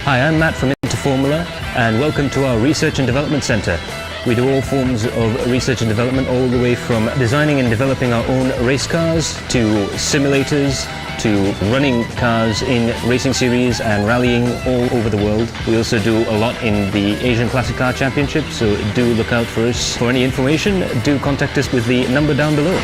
Hi, I'm Matt from Into Formula, and welcome to our Research and Development Centre. We do all forms of research and development, all the way from designing and developing our own race cars, to simulators, to running cars in racing series and rallying all over the world. We also do a lot in the Asian Classic Car Championship, so do look out for us. For any information, do contact us with the number down below.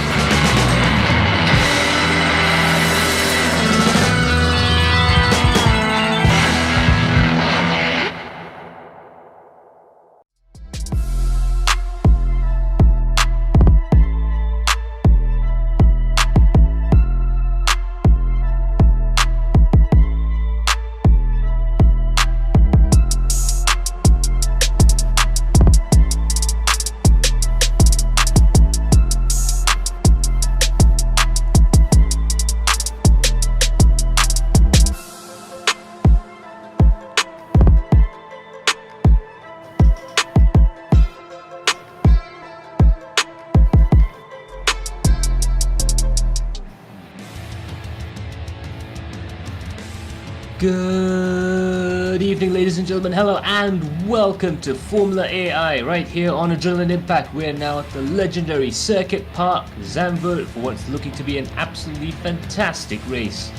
Good evening, ladies and gentlemen. Hello and welcome to Formula AI right here on Adrenaline Impact. We're now at the legendary Circuit Park Zandvoort for what's looking to be an absolutely fantastic race.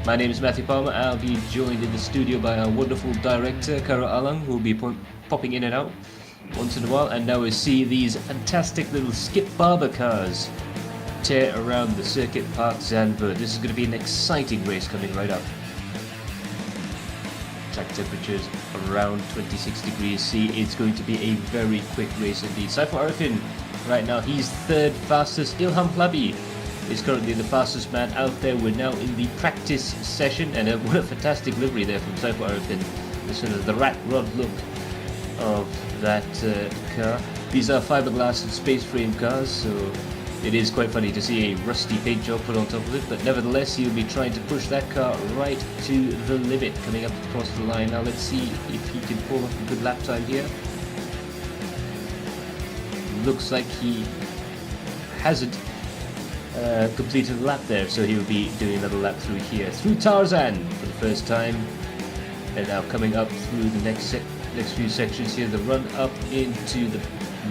My name is Matthew Palmer. I'll be joined in the studio by our wonderful director, Kara Alang, who will be popping in and out once in a while. And now we see these fantastic little Skip Barber cars tear around the Circuit Park Zandvoort. This is going to be an exciting race coming right up. Track temperatures around 26 degrees C. It's going to be a very quick race indeed. Saiful Arifin right now, he's third fastest. Ilham Plabi is currently the fastest man out there. We're now in the practice session, and what a fantastic livery there from Saiful Arifin. This is the rat rod look of that car. These are fiberglass and space frame cars, so it is quite funny to see a rusty paint job put on top of it, but nevertheless he'll be trying to push that car right to the limit coming up across the line. Now let's see if he can pull off a good lap time here. Looks like he hasn't completed a lap there, so he'll be doing another lap through here. Through Tarzan for the first time, and now coming up through the next few sections here, the run up into the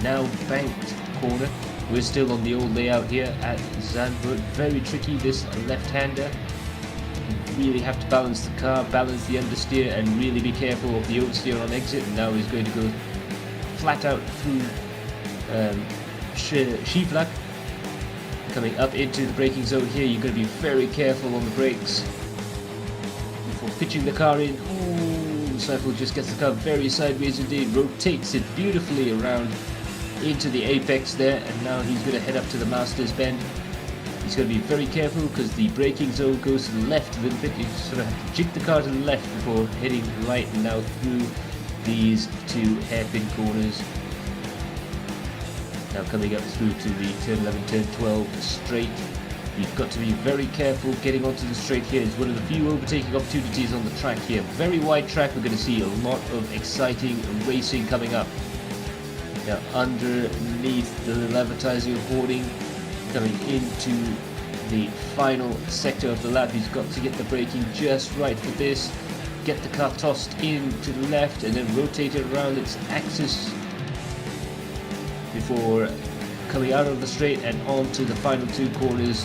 now banked corner. We're still on the old layout here at Zandvoort. Very tricky, this left-hander. You really have to balance the car, balance the understeer, and really be careful of the oversteer on exit. And now he's going to go flat out through Skivlak. Coming up into the braking zone here, you're going to be very careful on the brakes before pitching the car in. Oh, Saiful just gets the car very sideways indeed, rotates it beautifully around into the apex there, and now he's going to head up to the Masters Bend. He's going to be very careful because the braking zone goes to the left a little bit. You sort of have to jig the car to the left before heading right, and now through these two hairpin corners. Now coming up through to the turn 11, turn 12 straight. You've got to be very careful getting onto the straight here. It's one of the few overtaking opportunities on the track here. Very wide track. We're going to see a lot of exciting racing coming up. Now underneath the little advertising hoarding, coming into the final sector of the lap, he's got to get the braking just right for this. Get the car tossed in to the left and then rotate it around its axis before coming out of the straight and onto the final two corners.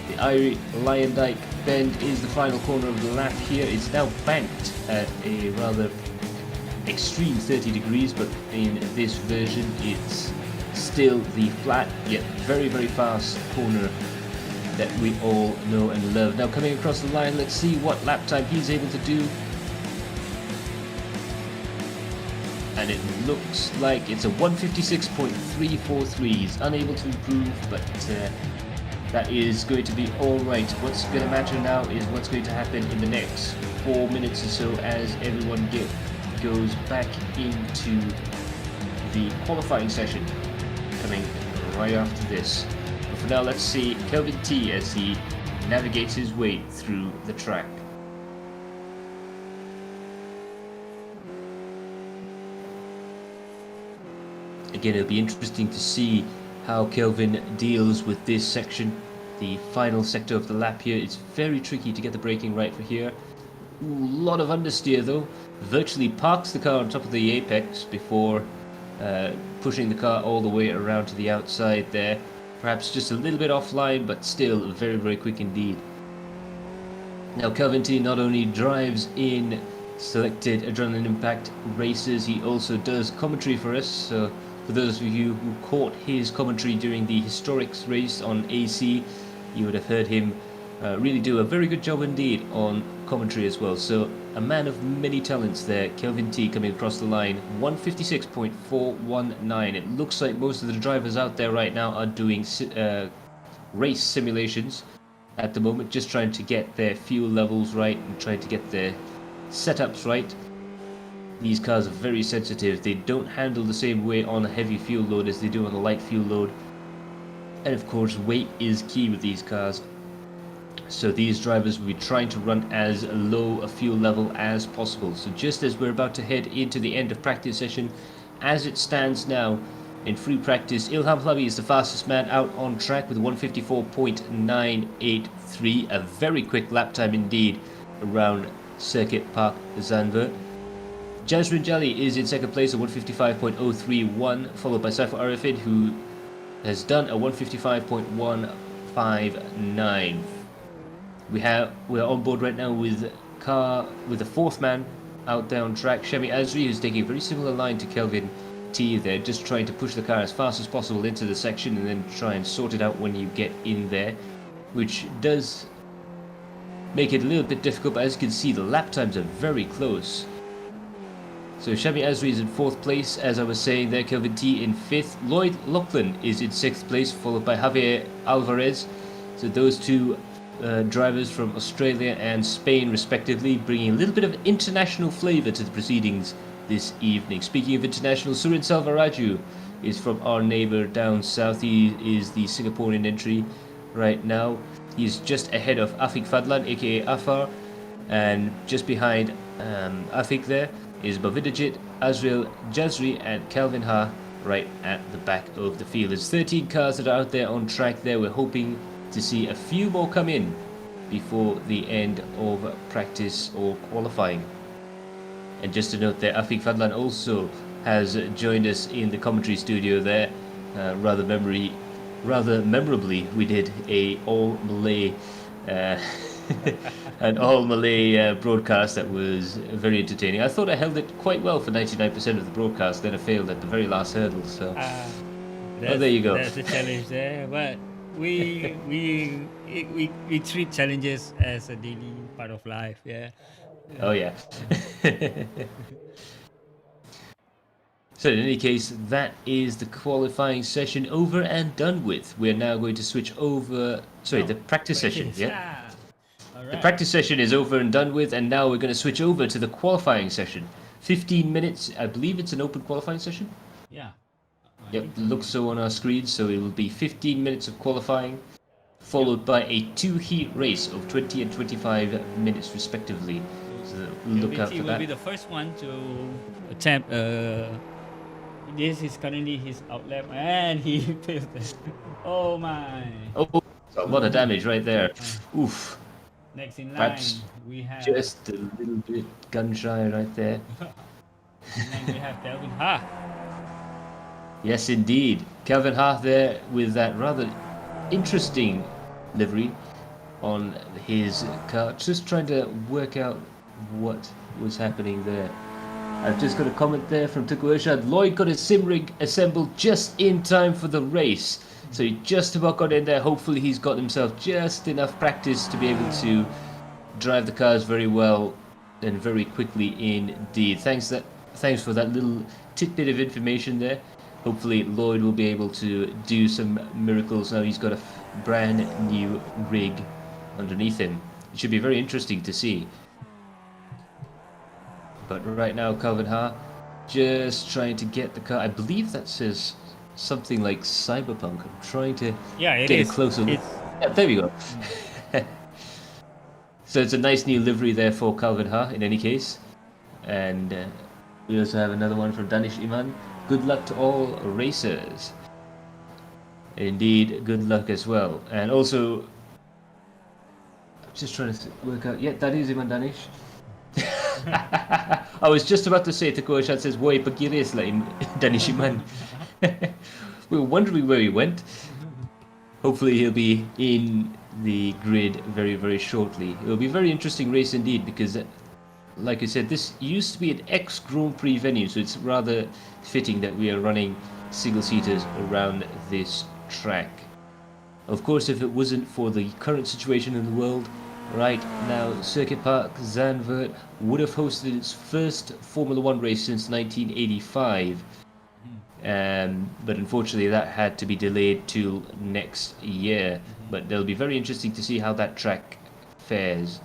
The Lyondike bend is the final corner of the lap here. It's now banked at a rather extreme 30 degrees, but in this version it's still the flat yet very fast corner that we all know and love. Now coming across the line, let's see what lap time he's able to do, and it looks like it's a 156.343. He's unable to improve, but that is going to be alright. What's going to matter now is what's going to happen in the next 4 minutes or so as everyone goes back into the qualifying session coming right after this. But for now, let's see Kelvin T as he navigates his way through the track. Again, it'll be interesting to see how Kelvin deals with this section, the final sector of the lap here. It's very tricky to get the braking right for here. lot of understeer though. Virtually parks the car on top of the apex before pushing the car all the way around to the outside there. Perhaps just a little bit offline, but still very, very quick indeed. Now Kelvin T not only drives in selected Adrenaline Impact races, he also does commentary for us. So for those of you who caught his commentary during the Historics race on AC, you would have heard him really do a very good job indeed on commentary as well. So a man of many talents there, Kelvin T coming across the line, 156.419. It looks like most of the drivers out there right now are doing race simulations at the moment, just trying to get their fuel levels right and trying to get their setups right. These cars are very sensitive. They don't handle the same way on a heavy fuel load as they do on a light fuel load. And of course, weight is key with these cars. So these drivers will be trying to run as low a fuel level as possible. So just as we're about to head into the end of practice session, as it stands now, in free practice, Ilham Hlabi is the fastest man out on track with 154.983, a very quick lap time indeed around Circuit Park Zandvoort. Jasrin Jali is in second place at 155.031, followed by Saiful Arifin, who has done a 155.159. We're on board right now with the fourth man out there on track, Shami Azri, who's taking a very similar line to Kelvin T there, just trying to push the car as fast as possible into the section and then try and sort it out when you get in there, which does make it a little bit difficult, but as you can see, the lap times are very close. So Shami Azri is in fourth place, as I was saying there, Kelvin T in fifth, Lloyd Lachlan is in sixth place, followed by Javier Alvarez. So those two drivers from Australia and Spain respectively, bringing a little bit of international flavour to the proceedings this evening. Speaking of international, Surin Selvaraju is from our neighbour down south. He is the Singaporean entry right now. He's just ahead of Afik Fadlan, aka Afar, and just behind Afik there is Bavidajit, Azrael Jazri and Calvin Ha right at the back of the field. There's 13 cars that are out there on track there. We're hoping to see a few more come in before the end of practice or qualifying. And just to note there, Afik Fadlan also has joined us in the commentary studio there. Rather memorably, we did a all Malay an all Malay broadcast that was very entertaining. I thought I held it quite well for 99% of the broadcast, then I failed at the very last hurdle. So there you go. That's the challenge there, but we treat challenges as a daily part of life. Yeah. Oh yeah. So in any case, that is the qualifying session over and done with. We're now going to switch over. Sorry, the practice session. Yeah. All right. The practice session is over and done with, and now we're going to switch over to the qualifying session. 15 minutes. I believe it's an open qualifying session. Yeah. Yep, looks so on our screen. So it will be 15 minutes of qualifying, followed by a 2-heat race of 20 and 25 minutes respectively. So look out for will that. be the first one to attempt. This is currently his outlap, and he failed. Oh my! Oh, a lot of damage right there. Oof. Next in line, Perhaps we have just a little bit gun shy right there. and then we have Kelvin Ha. Yes, indeed. Kelvin Ha there with that rather interesting livery on his car. Just trying to work out what was happening there. I've just got a comment there from Tuku Irshad. Lloyd got his sim rig assembled just in time for the race. So he just about got in there. Hopefully he's got himself just enough practice to be able to drive the cars very well and very quickly indeed. Thanks for that little tidbit of information there. Hopefully Lloyd will be able to do some miracles now. He's got a brand new rig underneath him. It should be very interesting to see. But right now, Calvin Ha just trying to get the car. I believe that says something like Cyberpunk. I'm trying to get a closer look. Yeah, there we go. So it's a nice new livery there for Calvin Ha in any case. And we also have another one from Danish Iman. Good luck to all racers. Indeed, good luck as well. And also, I'm just trying to work out. Yeah, that is Iman Danish. I was just about to say, Takoshan says, "Woi, pergi race lah in Danishiman." We were wondering where he went. Hopefully he'll be in the grid very, very shortly. It'll be a very interesting race indeed because, like I said, this used to be an ex-Grand Prix venue, so it's rather fitting that we are running single-seaters around this track. Of course, if it wasn't for the current situation in the world, right now, Circuit Park Zandvoort would have hosted its first Formula One race since 1985. But unfortunately that had to be delayed till next year. But it'll be very interesting to see how that track fares.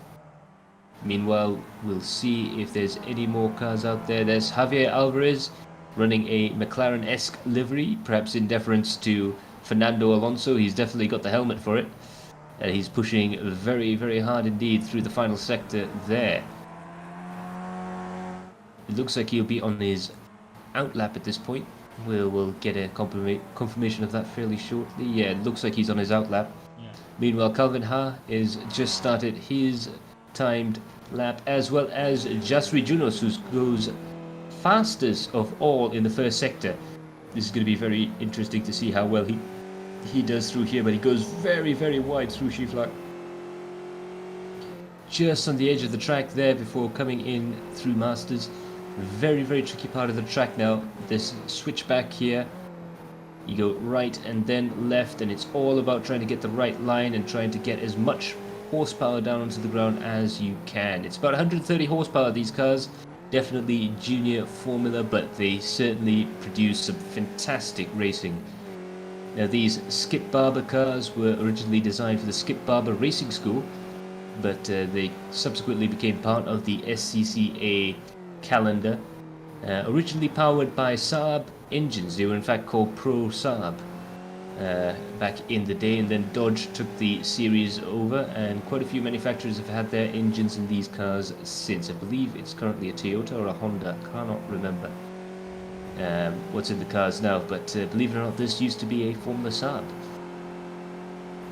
Meanwhile, we'll see if there's any more cars out there. There's Javier Alvarez running a McLaren-esque livery, perhaps in deference to Fernando Alonso. He's definitely got the helmet for it. And he's pushing very, very hard indeed through the final sector there. It looks like he'll be on his outlap at this point. We'll get a confirmation of that fairly shortly. Yeah, it looks like he's on his outlap. Yeah. Meanwhile, Calvin Ha is just started his timed lap, as well as Jasri Junos, who goes fastest of all in the first sector. This is going to be very interesting to see how well he does through here, but he goes very, very wide through Shiflak. Just on the edge of the track there before coming in through Masters. Very, very tricky part of the track now. This switchback here, you go right and then left, and it's all about trying to get the right line and trying to get as much horsepower down onto the ground as you can. It's about 130 horsepower, these cars. Definitely junior formula, but they certainly produce some fantastic racing. Now, these Skip Barber cars were originally designed for the Skip Barber Racing School, but they subsequently became part of the SCCA calendar. Originally powered by Saab engines. They were in fact called Pro Saab back in the day, and then Dodge took the series over, and quite a few manufacturers have had their engines in these cars since. I believe it's currently a Toyota or a Honda, cannot remember what's in the cars now, but believe it or not, this used to be a Formula Saab.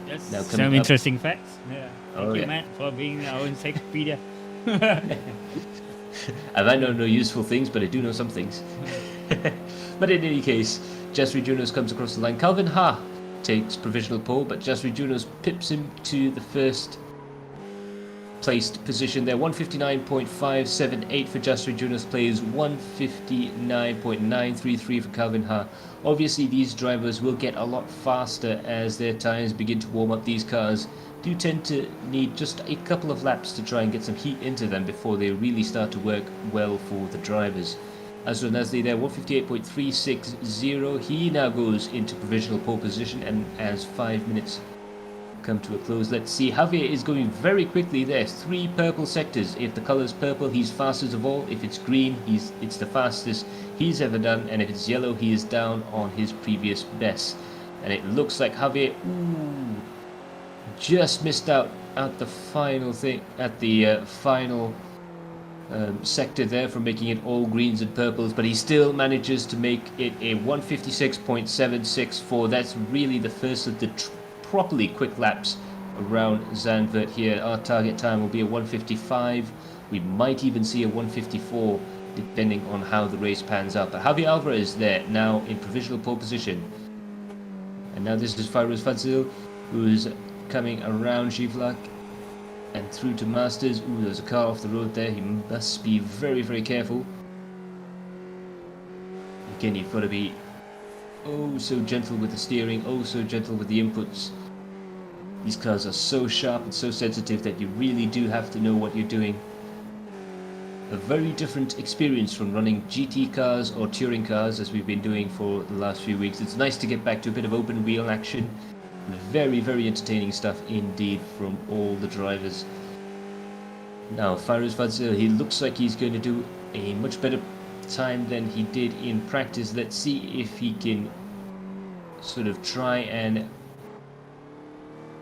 That's Now some coming interesting facts. Yeah. Oh, Thank you, yeah. Matt, for being our encyclopedia. I don't know useful things, but I do know some things. But in any case, Jasri Junos comes across the line. Calvin Ha takes provisional pole, but Jasri Junos pips him to the first placed position there. 159.578 for Jasri Junos, plays 159.933 for Calvin Ha. Obviously, these drivers will get a lot faster as their tyres begin to warm up. These cars do tend to need just a couple of laps to try and get some heat into them before they really start to work well for the drivers. As for Nasli there, 158.360. He now goes into provisional pole position, and as 5 minutes come to a close, let's see. Javier is going very quickly there. 3 purple sectors. If the colour's purple, he's fastest of all. If it's green, it's the fastest he's ever done, and if it's yellow, he is down on his previous best. And it looks like Javier, just missed out at the final thing, at the final sector there, from making it all greens and purples, but he still manages to make it a 156.764. That's really the first of the properly quick laps around Zandvoort here. Our target time will be a 155. We might even see a 154 depending on how the race pans out. But Javier Alvarez there now in provisional pole position, and now this is Fairuz Fazil, who's coming around Shivlak and through to Masters. Ooh, there's a car off the road there. He must be very, very careful. Again, you've got to be oh so gentle with the steering, oh so gentle with the inputs. These cars are so sharp and so sensitive that you really do have to know what you're doing. A very different experience from running GT cars or touring cars as we've been doing for the last few weeks. It's nice to get back to a bit of open wheel action. Very, very entertaining stuff indeed from all the drivers. Now, Fairuz Fazil, he looks like he's going to do a much better time than he did in practice. Let's see if he can sort of try and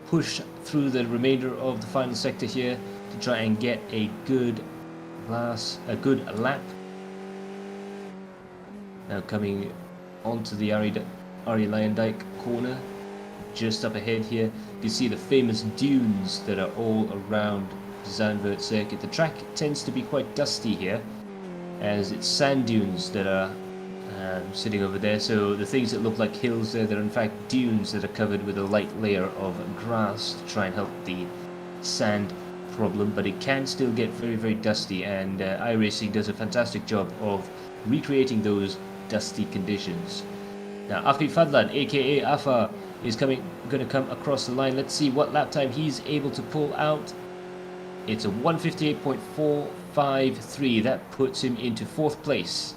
push through the remainder of the final sector here to try and get a good lap. Now coming onto the Ari Lyondike corner, just up ahead here, you can see the famous dunes that are all around Zandvoort circuit. The track tends to be quite dusty here, as it's sand dunes that are sitting over there. So the things that look like hills there, they're in fact dunes that are covered with a light layer of grass to try and help the sand problem. But it can still get very, very dusty, and iRacing does a fantastic job of recreating those dusty conditions. Now Afi Fadlan, aka Afa, is going to come across the line. Let's see what lap time he's able to pull out. It's a 158.453. That puts him into 4th place.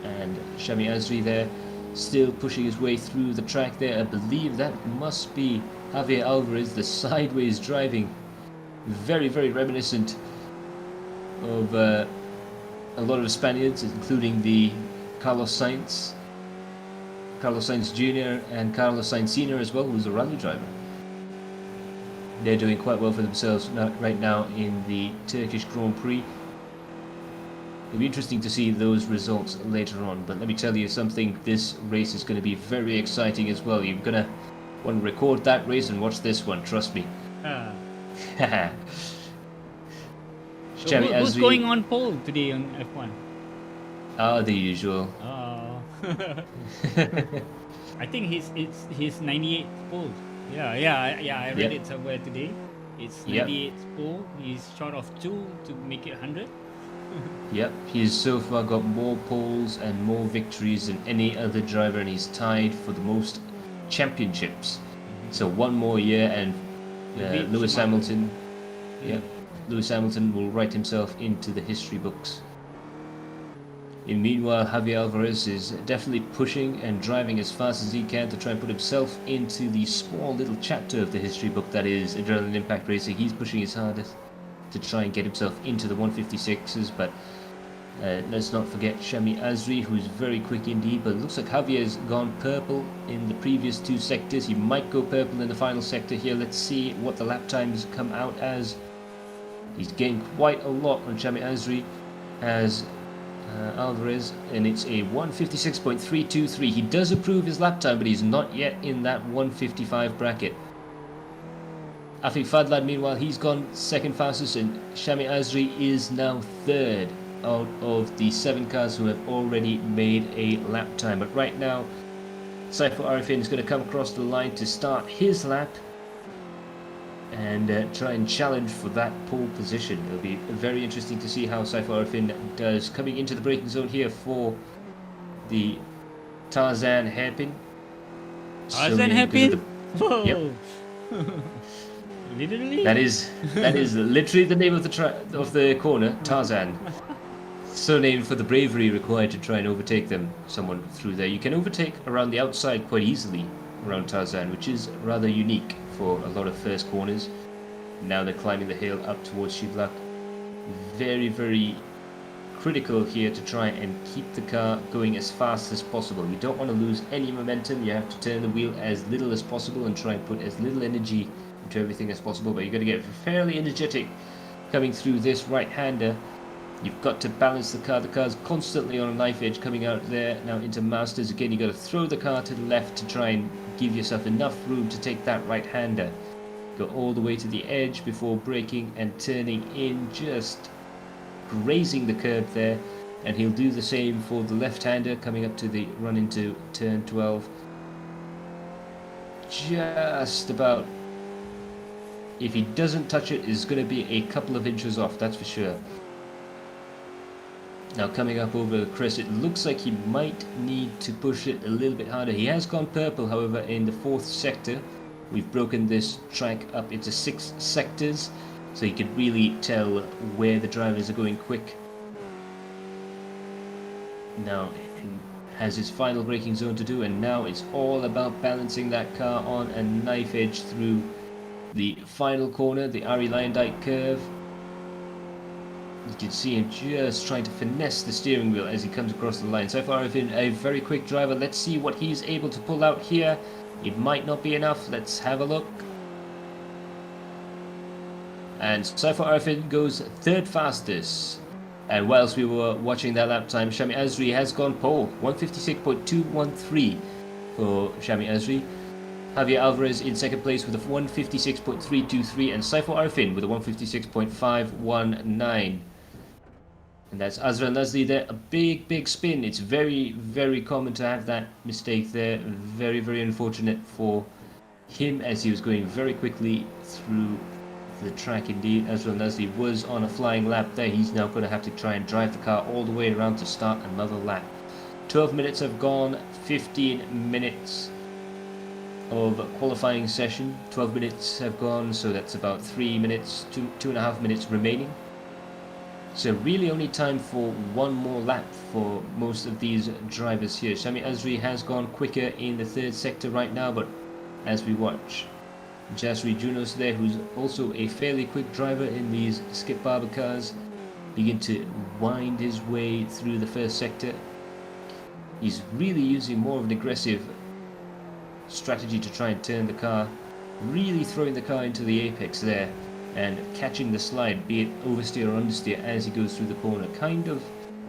And Shami Azri there, still pushing his way through the track there. I believe that must be Javier Alvarez, the sideways driving. Very, very reminiscent of a lot of Spaniards, including the Carlos Sainz Jr. and Carlos Sainz Sr. as well, who's a rally driver. They're doing quite well for themselves right now in the Turkish Grand Prix. It'll be interesting to see those results later on, but let me tell you something, this race is going to be very exciting as well. You're going to want to record that race and watch this one, trust me. So who's going on pole today on F1? The usual. Oh. I think he's 98th pole. Yeah, I read it somewhere today. It's 98th pole. He's short of 2 to make it 100. Yep, he's so far got more poles and more victories than any other driver, and he's tied for the most championships. So one more year and Lewis Hamilton. Yep, Lewis Hamilton will write himself into the history books. Meanwhile, Javier Alvarez is definitely pushing and driving as fast as he can to try and put himself into the small little chapter of the history book that is Adrenaline Impact Racing. He's pushing his hardest to try and get himself into the 156s, but let's not forget Shami Azri, who's very quick indeed. But it looks like Javier's gone purple in the previous 2 sectors. He might go purple in the final sector here. Let's see what the lap times come out as. He's gained quite a lot on Shami Azri as Alvarez, and it's a 156.323. He does approve his lap time, but he's not yet in that 155 bracket. Afi Fadlan, meanwhile, he's gone 2nd fastest, and Shami Azri is now 3rd out of the 7 cars who have already made a lap time. But right now, Saiful Arifin is going to come across the line to start his lap and try and challenge for that pole position. It'll be very interesting to see how Saiful Arifin does coming into the braking zone here for the Tarzan hairpin. Tarzan hairpin? Whoa! Yep. Literally? That is literally the name of the corner, Tarzan. So named for the bravery required to try and overtake someone through there. You can overtake around the outside quite easily around Tarzan, which is rather unique for a lot of first corners. Now they're climbing the hill up towards Shivlak. Very, very critical here to try and keep the car going as fast as possible. You don't want to lose any momentum. You have to turn the wheel as little as possible and try and put as little energy into everything as possible, but you've got to get fairly energetic coming through this right-hander. You've got to balance the car. The car's constantly on a knife edge coming out there. Now into Masters again, you've got to throw the car to the left to try and give yourself enough room to take that right-hander. Go all the way to the edge before braking and turning in, just grazing the curb there, and he'll do the same for the left-hander coming up to the run into turn 12. Just about, if he doesn't touch it, it's going to be a couple of inches off, that's for sure. Now coming up over the crest, it looks like he might need to push it a little bit harder. He has gone purple, however, in the 4th sector. We've broken this track up into 6 sectors, so you can really tell where the drivers are going quick. Now he has his final braking zone to do, and now it's all about balancing that car on a knife edge through the final corner, the Ari Lyondike curve. You can see him just trying to finesse the steering wheel as he comes across the line. So far, I've been a very quick driver. Let's see what he's able to pull out here. It might not be enough. Let's have a look. And Saiful Arifin goes 3rd fastest. And whilst we were watching that lap time, Shami Azri has gone pole. 156.213 for Shami Azri. Javier Alvarez in second place with a 156.323, and Saiful Arifin with a 156.519. And that's Azra Nasli there. A big spin. It's very common to have that mistake there. Very unfortunate for him, as he was going very quickly through the track indeed. Azra Nasli was on a flying lap there. He's now going to have to try and drive the car all the way around to start another lap. 12 minutes have gone, 15 minutes of qualifying session. 12 minutes have gone, so that's about 3 minutes, two and a half minutes remaining. So really only time for one more lap for most of these drivers here. Shami Azri has gone quicker in the third sector right now, but as we watch Jasri Junos there, who's also a fairly quick driver in these Skip Barber cars, begin to wind his way through the first sector. He's really using more of an aggressive strategy to try and turn the car, really throwing the car into the apex there and catching the slide, be it oversteer or understeer, as he goes through the corner. Kind of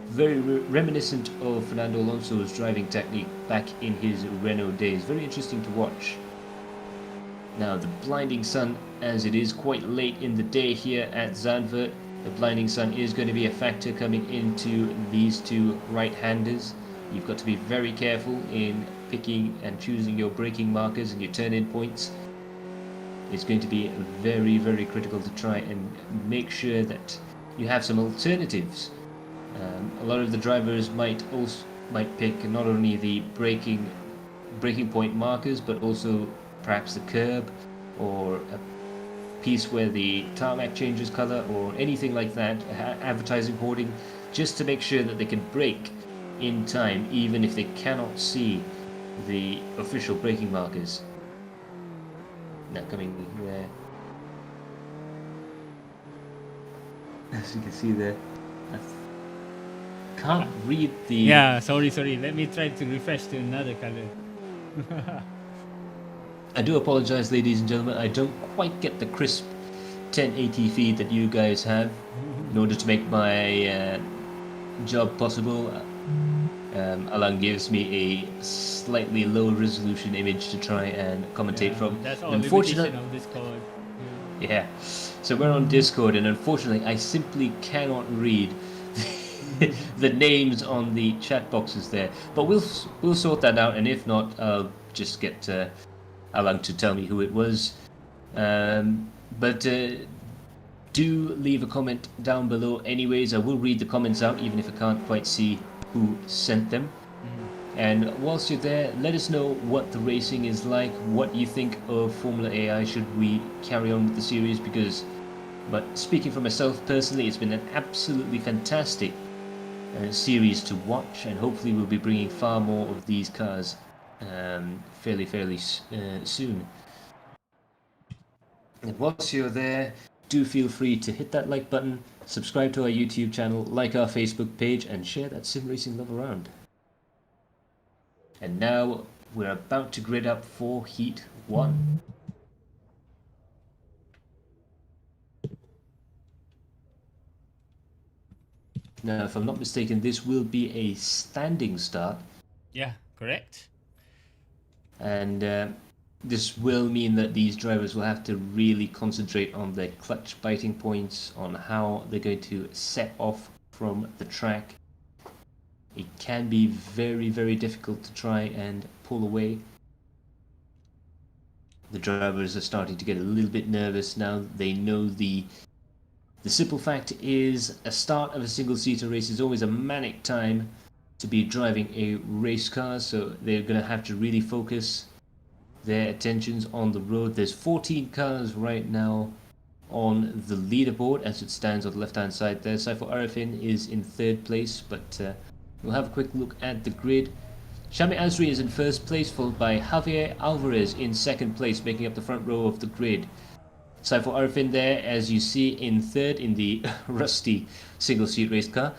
very reminiscent of Fernando Alonso's driving technique back in his Renault days. Very interesting to watch. Now the blinding sun, as it is quite late in the day here at Zandvoort, the blinding sun is going to be a factor coming into these two right-handers. You've got to be very careful in picking and choosing your braking markers and your turn-in points. It's going to be very critical to try and make sure that you have some alternatives. A lot of the drivers might pick not only the braking point markers, but also perhaps the curb or a piece where the tarmac changes color or anything like that, advertising hoarding, just to make sure that they can brake in time, even if they cannot see the official braking markers. Now coming there, as you can see there, I can't read the... Yeah, sorry. Let me try to refresh to another color. I do apologize, ladies and gentlemen, I don't quite get the crisp 1080 feed that you guys have. In order to make my job possible, Alan gives me a slightly lower resolution image to try and commentate from. That's all Unfortunately, limitation of Discord. yeah. So we're on Discord, and unfortunately, I simply cannot read the names on the chat boxes there. But we'll sort that out, and if not, I'll just get Alan to tell me who it was. But do leave a comment down below. Anyways, I will read the comments out, even if I can't quite see who sent them. And whilst you're there, let us know what the racing is like, what you think of Formula AI. Should we carry on with the series? But speaking for myself personally, it's been an absolutely fantastic series to watch, and hopefully we'll be bringing far more of these cars fairly soon. And whilst you're there, do feel free to hit that like button, subscribe to our YouTube channel, like our Facebook page, and share that sim racing love around. And now we're about to grid up for Heat 1. Now, if I'm not mistaken, this will be a standing start. Yeah, correct. And this will mean that these drivers will have to really concentrate on their clutch biting points, on how they're going to set off from the track. It can be very difficult to try and pull away. The drivers are starting to get a little bit nervous now. They know the simple fact is a start of a single-seater race is always a manic time to be driving a race car, so they're going to have to really focus their attentions on the road. There's 14 cars right now on the leaderboard as it stands on the left-hand side there. Saiful Arifin is in third place, but we'll have a quick look at the grid. Shami Azri is in first place, followed by Javier Alvarez in second place, making up the front row of the grid. Saiful Arifin there, as you see, in third in the rusty single-seat race car.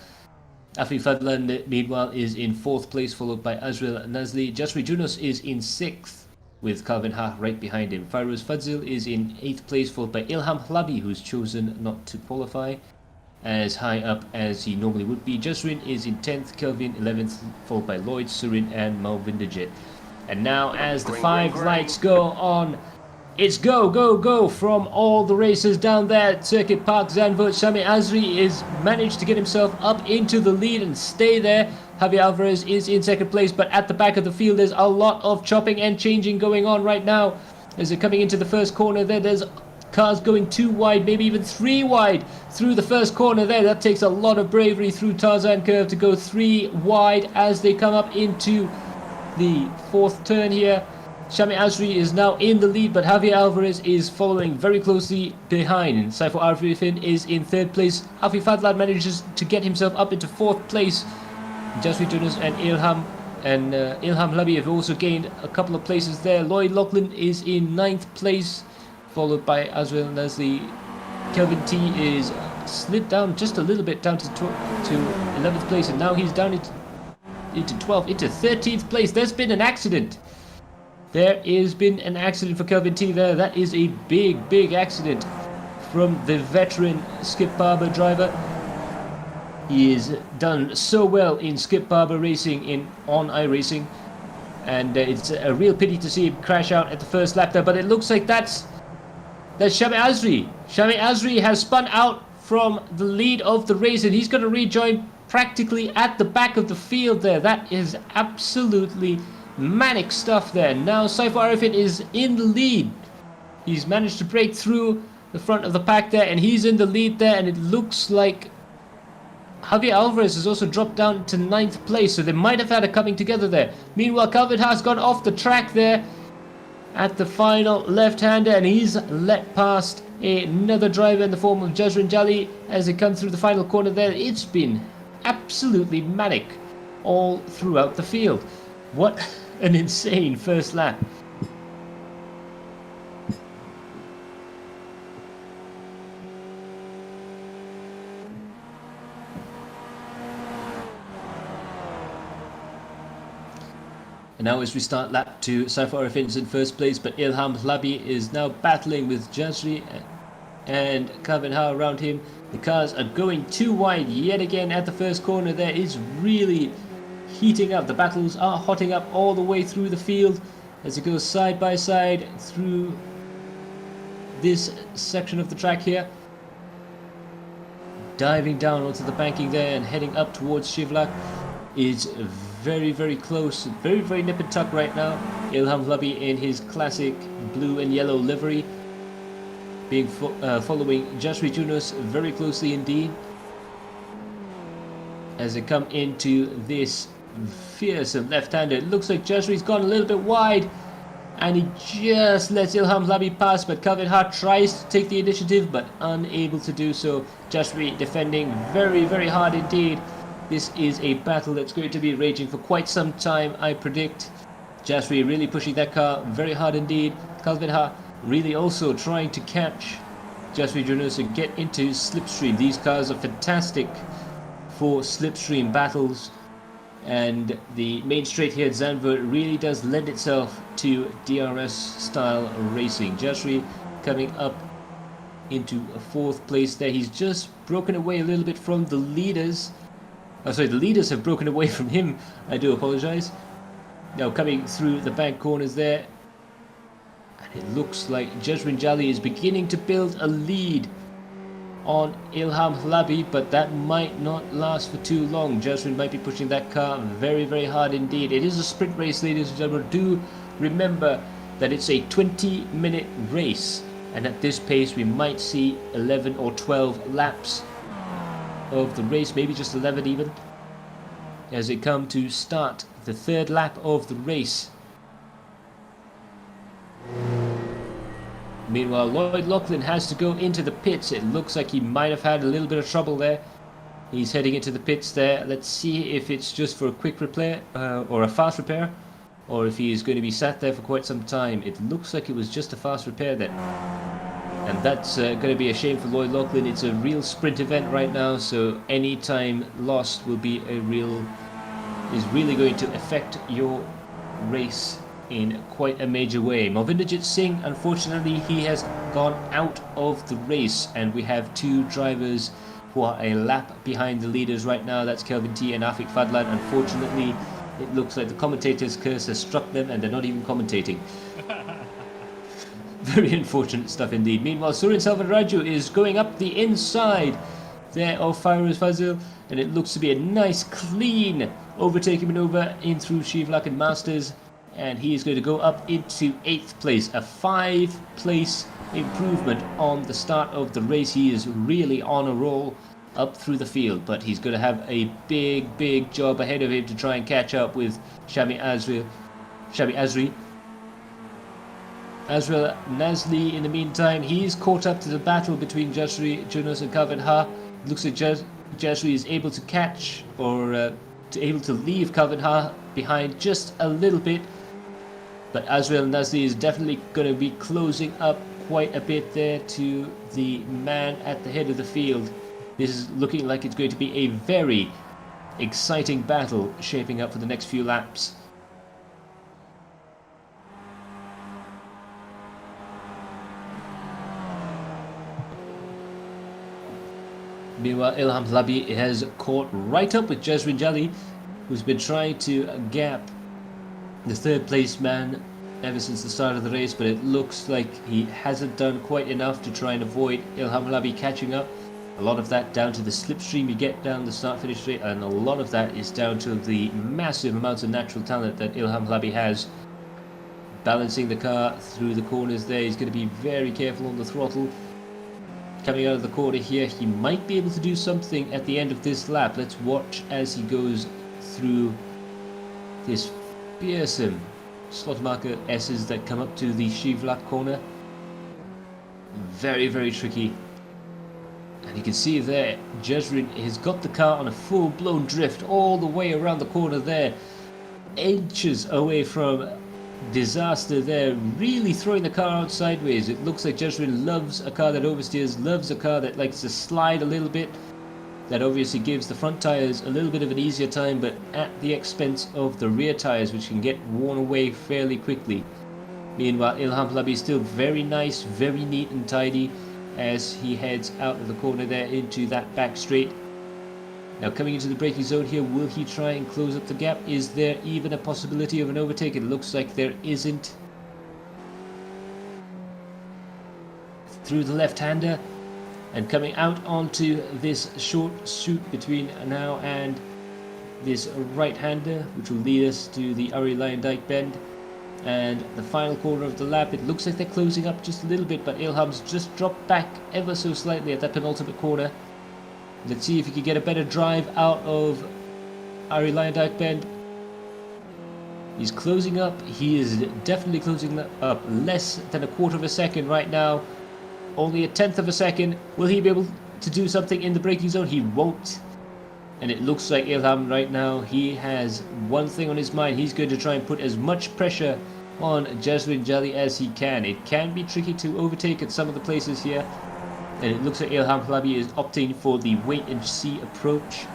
Afi Fadlan, meanwhile, is in fourth place, followed by Azril Nazli. Jasri Junos is in sixth, with Calvin Ha right behind him. Fairuz Fadzil is in 8th place, followed by Ilham Hlabi, who's chosen not to qualify, as high up as he normally would be. Jasrin is in 10th, Kelvin 11th, followed by Lloyd, Surin and Malvinderjet. And now as the 5 lights go on, it's go, go, go from all the racers down there at Circuit Park Zandvoort. Sami Azri is managed to get himself up into the lead and stay there. Javier Alvarez is in second place, but at the back of the field there's a lot of chopping and changing going on right now. As they're coming into the first corner there, there's cars going 2 wide, maybe even 3 wide through the first corner there. That takes a lot of bravery through Tarzan Curve to go 3 wide as they come up into the 4th turn here. Sami Azri is now in the lead, but Javier Alvarez is following very closely behind. Saifo Arifin is in 3rd place. Afi Fadlan manages to get himself up into 4th place. Jasri Tunis and Ilham Labi have also gained a couple of places there. Lloyd Lachlan is in 9th place, followed by Azrael Nasli. Kelvin T is slid down just a little bit, down to 11th place, and now he's down into 12th, into 13th place. There's been an accident. There has been an accident for Kelvin T there. That is a big, big accident from the veteran Skip Barber driver. He has done so well in Skip Barber racing on iRacing, and it's a real pity to see him crash out at the first lap there. But it looks like that's Sami Azri. Sami Azri has spun out from the lead of the race, and he's going to rejoin practically at the back of the field there. That is absolutely manic stuff there. Now Saifo Arifin is in the lead. He's managed to break through the front of the pack there, and he's in the lead there, and it looks like Javier Alvarez has also dropped down to 9th place, so they might have had a coming together there. Meanwhile, Calvin has gone off the track there at the final left-hander, and he's let past another driver in the form of Jazrin Jali as they come through the final corner there. It's been absolutely manic all throughout the field. What an insane first lap. And now as we start lap 2, Saifo Arifin's in first place, but Ilham Labi is now battling with Jasri and Calvin Ha around him. The cars are going 2 wide yet again at the first corner there. It's really heating up. The battles are hotting up all the way through the field as it goes side by side through this section of the track here. Diving down onto the banking there and heading up towards Shivlak is very, very close, very, very nip and tuck right now. Ilham Labi in his classic blue and yellow livery, being following Jasri Junus very closely indeed. As they come into this fearsome left-hander, it looks like Jasri's gone a little bit wide, and he just lets Ilham Labi pass, but Calvin Hart tries to take the initiative, but unable to do so. Jasri defending very, very hard indeed. This is a battle that's going to be raging for quite some time, I predict. Jasri really pushing that car very hard indeed. Calvin Ha really also trying to catch Jasri Junus and get into slipstream. These cars are fantastic for slipstream battles, and the main straight here at Zandvoort really does lend itself to DRS style racing. Jasri coming up into a 4th place there. He's just broken away a little bit from the leaders. Oh, sorry, the leaders have broken away from him. I do apologise. Now coming through the back corners there, and it looks like Jazrin Jali is beginning to build a lead on Ilham Labi, but that might not last for too long. Jazrin might be pushing that car very, very hard indeed. It is a sprint race, ladies and gentlemen. Do remember that it's a 20-minute race, and at this pace we might see 11 or 12 laps of the race, maybe just 11 even, as they come to start the 3rd lap of the race. Meanwhile, Lloyd Lachlan has to go into the pits. It looks like he might have had a little bit of trouble there. He's heading into the pits there. Let's see if it's just for a quick repair or a fast repair, or if he is going to be sat there for quite some time. It looks like it was just a fast repair then. And that's going to be a shame for Lloyd Lachlan. It's a real sprint event right now, so any time lost will be is really going to affect your race in quite a major way. Movinderjit Singh, unfortunately, he has gone out of the race, and we have 2 drivers who are a lap behind the leaders right now. That's Kelvin T and Afik Fadlan. Unfortunately, It looks like the commentator's curse has struck them and they're not even commentating. Very unfortunate stuff indeed. Meanwhile, Surin Salvaraju is going up the inside there of Fairuz Fazil, and it looks to be a nice clean overtaking maneuver in through Shivlak and Masters, and he is going to go up into 8th place, a 5-place improvement on the start of the race. He is really on a roll up through the field, but he's going to have a big job ahead of him to try and catch up with Shami Azri. Azrael Nazli, in the meantime, he's caught up to the battle between Jasri Junos and Kavin Ha. Looks like Jasri is able to catch or able to leave Kavin Ha behind just a little bit. But Azrael Nazli is definitely going to be closing up quite a bit there to the man at the head of the field. This is looking like it's going to be a very exciting battle shaping up for the next few laps. Meanwhile, Ilham Labi has caught right up with Jazrin Jali, who's been trying to gap the 3rd place man ever since the start of the race, but it looks like he hasn't done quite enough to try and avoid Ilham Labi catching up. A lot of that down to the slipstream you get down the start-finish straight, and a lot of that is down to the massive amounts of natural talent that Ilham Labi has. Balancing the car through the corners there, he's going to be very careful on the throttle. Coming out of the corner here, he might be able to do something at the end of this lap. Let's watch as he goes through this fearsome slot marker S's that come up to the Shivlak corner. Very tricky. And you can see there, Jezrin has got the car on a full-blown drift all the way around the corner there. Inches away from disaster there, really throwing the car out sideways. It looks like Jezrin loves a car that oversteers, loves a car that likes to slide a little bit. That obviously gives the front tyres a little bit of an easier time, but at the expense of the rear tyres, which can get worn away fairly quickly. Meanwhile, Ilham Labi is still very nice, very neat and tidy as he heads out of the corner there into that back straight. Now coming into the braking zone here, will he try and close up the gap? Is there even a possibility of an overtake? It looks like there isn't. Through the left-hander, and coming out onto this short shoot between now and this right-hander, which will lead us to the Uri Lion Dyke bend. And the final corner of the lap, it looks like they're closing up just a little bit, but Ilham's just dropped back ever so slightly at that penultimate corner. Let's see if he can get a better drive out of Uri Lion Dyke bend. He's closing up. He is definitely closing up. Less than a quarter of a second right now. Only a tenth of a second. Will he be able to do something in the braking zone? He won't. And it looks like Ilham right now, he has one thing on his mind. He's going to try and put as much pressure on Jazrin Jali as he can. It can be tricky to overtake at some of the places here. And it looks like Ilham Labi is opting for the wait and see approach.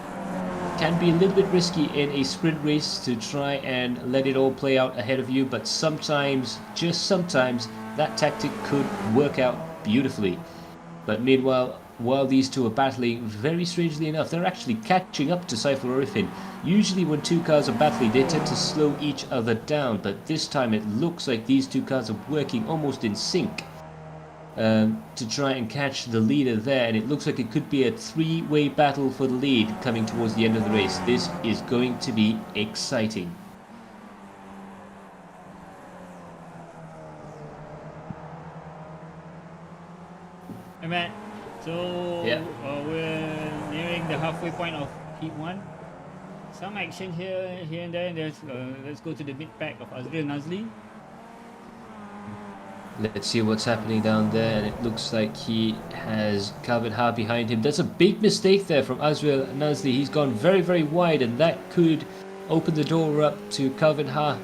Can be a little bit risky in a sprint race to try and let it all play out ahead of you, but sometimes, just sometimes, that tactic could work out beautifully. But meanwhile, while these two are battling, very strangely enough, they're actually catching up to Saiful Arifin. Usually when two cars are battling, they tend to slow each other down, but this time it looks like these two cars are working almost in sync to try and catch the leader there, and it looks like it could be a three-way battle for the lead coming towards the end of the race. This is going to be exciting. Hey Matt, so yeah. We're nearing the halfway point of heat 1. Some action here and there. Let's go to the mid pack of Azrael Nazli. Let's see what's happening down there, and it looks like he has Calvin Ha behind him. That's a big mistake there from Azrael Nazli. He's gone very, very wide, and that could open the door up to Calvin Ha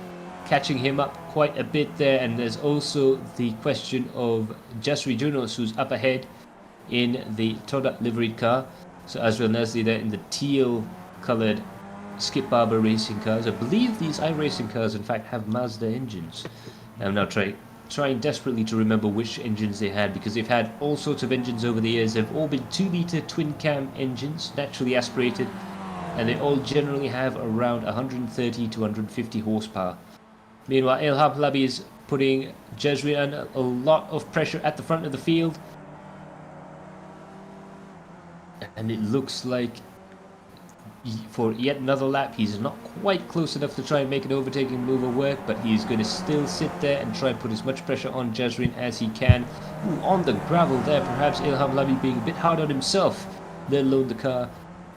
catching him up quite a bit there. And there's also the question of Jasri Junos, who's up ahead in the Toda liveried car. So Azrael Nazli there in the teal coloured Skip Barber racing cars. I believe these iRacing cars in fact have Mazda engines. I'm now trying desperately to remember which engines they had, because they've had all sorts of engines over the years. They've all been 2-litre twin cam engines, naturally aspirated, and they all generally have around 130 to 150 horsepower. Meanwhile, Ilham Labi is putting Jezrin under a lot of pressure at the front of the field, and it looks like for yet another lap he's not quite close enough to try and make an overtaking maneuver work, but he's going to still sit there and try and put as much pressure on Jezrin as he can. Ooh, on the gravel there, perhaps Ilham Labi being a bit hard on himself, let alone the car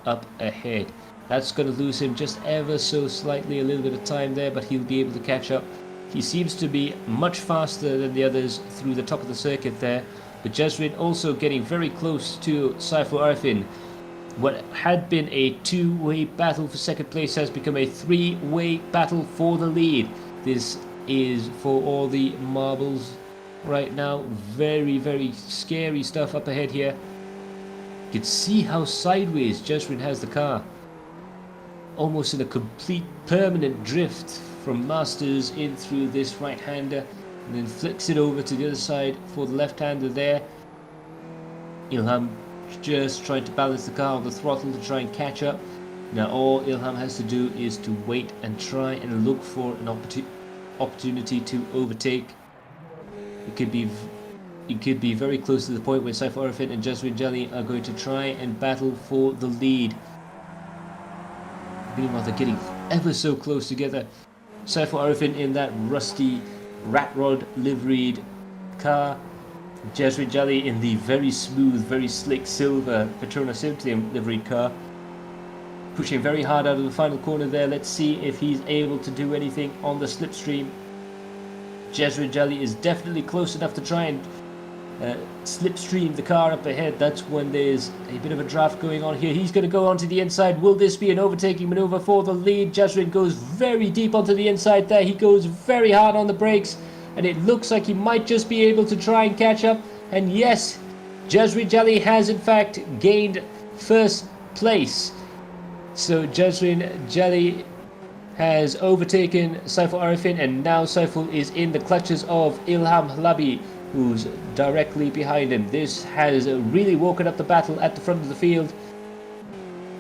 up ahead. That's going to lose him just ever so slightly, a little bit of time there, but he'll be able to catch up. He seems to be much faster than the others through the top of the circuit there, but Jezrin also getting very close to Saiful Arifin. What had been a two-way battle for second place has become a three-way battle for the lead. This is for all the marbles right now. Very, very scary stuff up ahead here. You can see how sideways Jezrin has the car. Almost in a complete permanent drift from Masters in through this right-hander, and then flicks it over to the other side for the left-hander there. Ilham just trying to balance the car on the throttle to try and catch up. Now all Ilham has to do is to wait and try and look for an opportunity to overtake. It could be very close to the point where Saiful Arifin and Jezrin Jelly are going to try and battle for the lead. Meanwhile, they're getting ever so close together. Saiful Arifin in that rusty rat rod liveried car. Jezrin Jelly in the very smooth, very slick silver Petronas Symptium liveried car. Pushing very hard out of the final corner there. Let's see if he's able to do anything on the slipstream. Jezrin Jelly is definitely close enough to try and slipstream the car up ahead. That's when there's a bit of a draft going on here. He's going to go onto the inside. Will this be an overtaking maneuver for the lead? Jezrin goes very deep onto the inside there. He goes very hard on the brakes, and it looks like he might just be able to try and catch up. And yes, Jezrin Jelly has in fact gained first place. So Jezrin Jelly has overtaken Saiful Arifin, and now Saiful is in the clutches of Ilham Labi, who's directly behind him. This has really woken up the battle at the front of the field.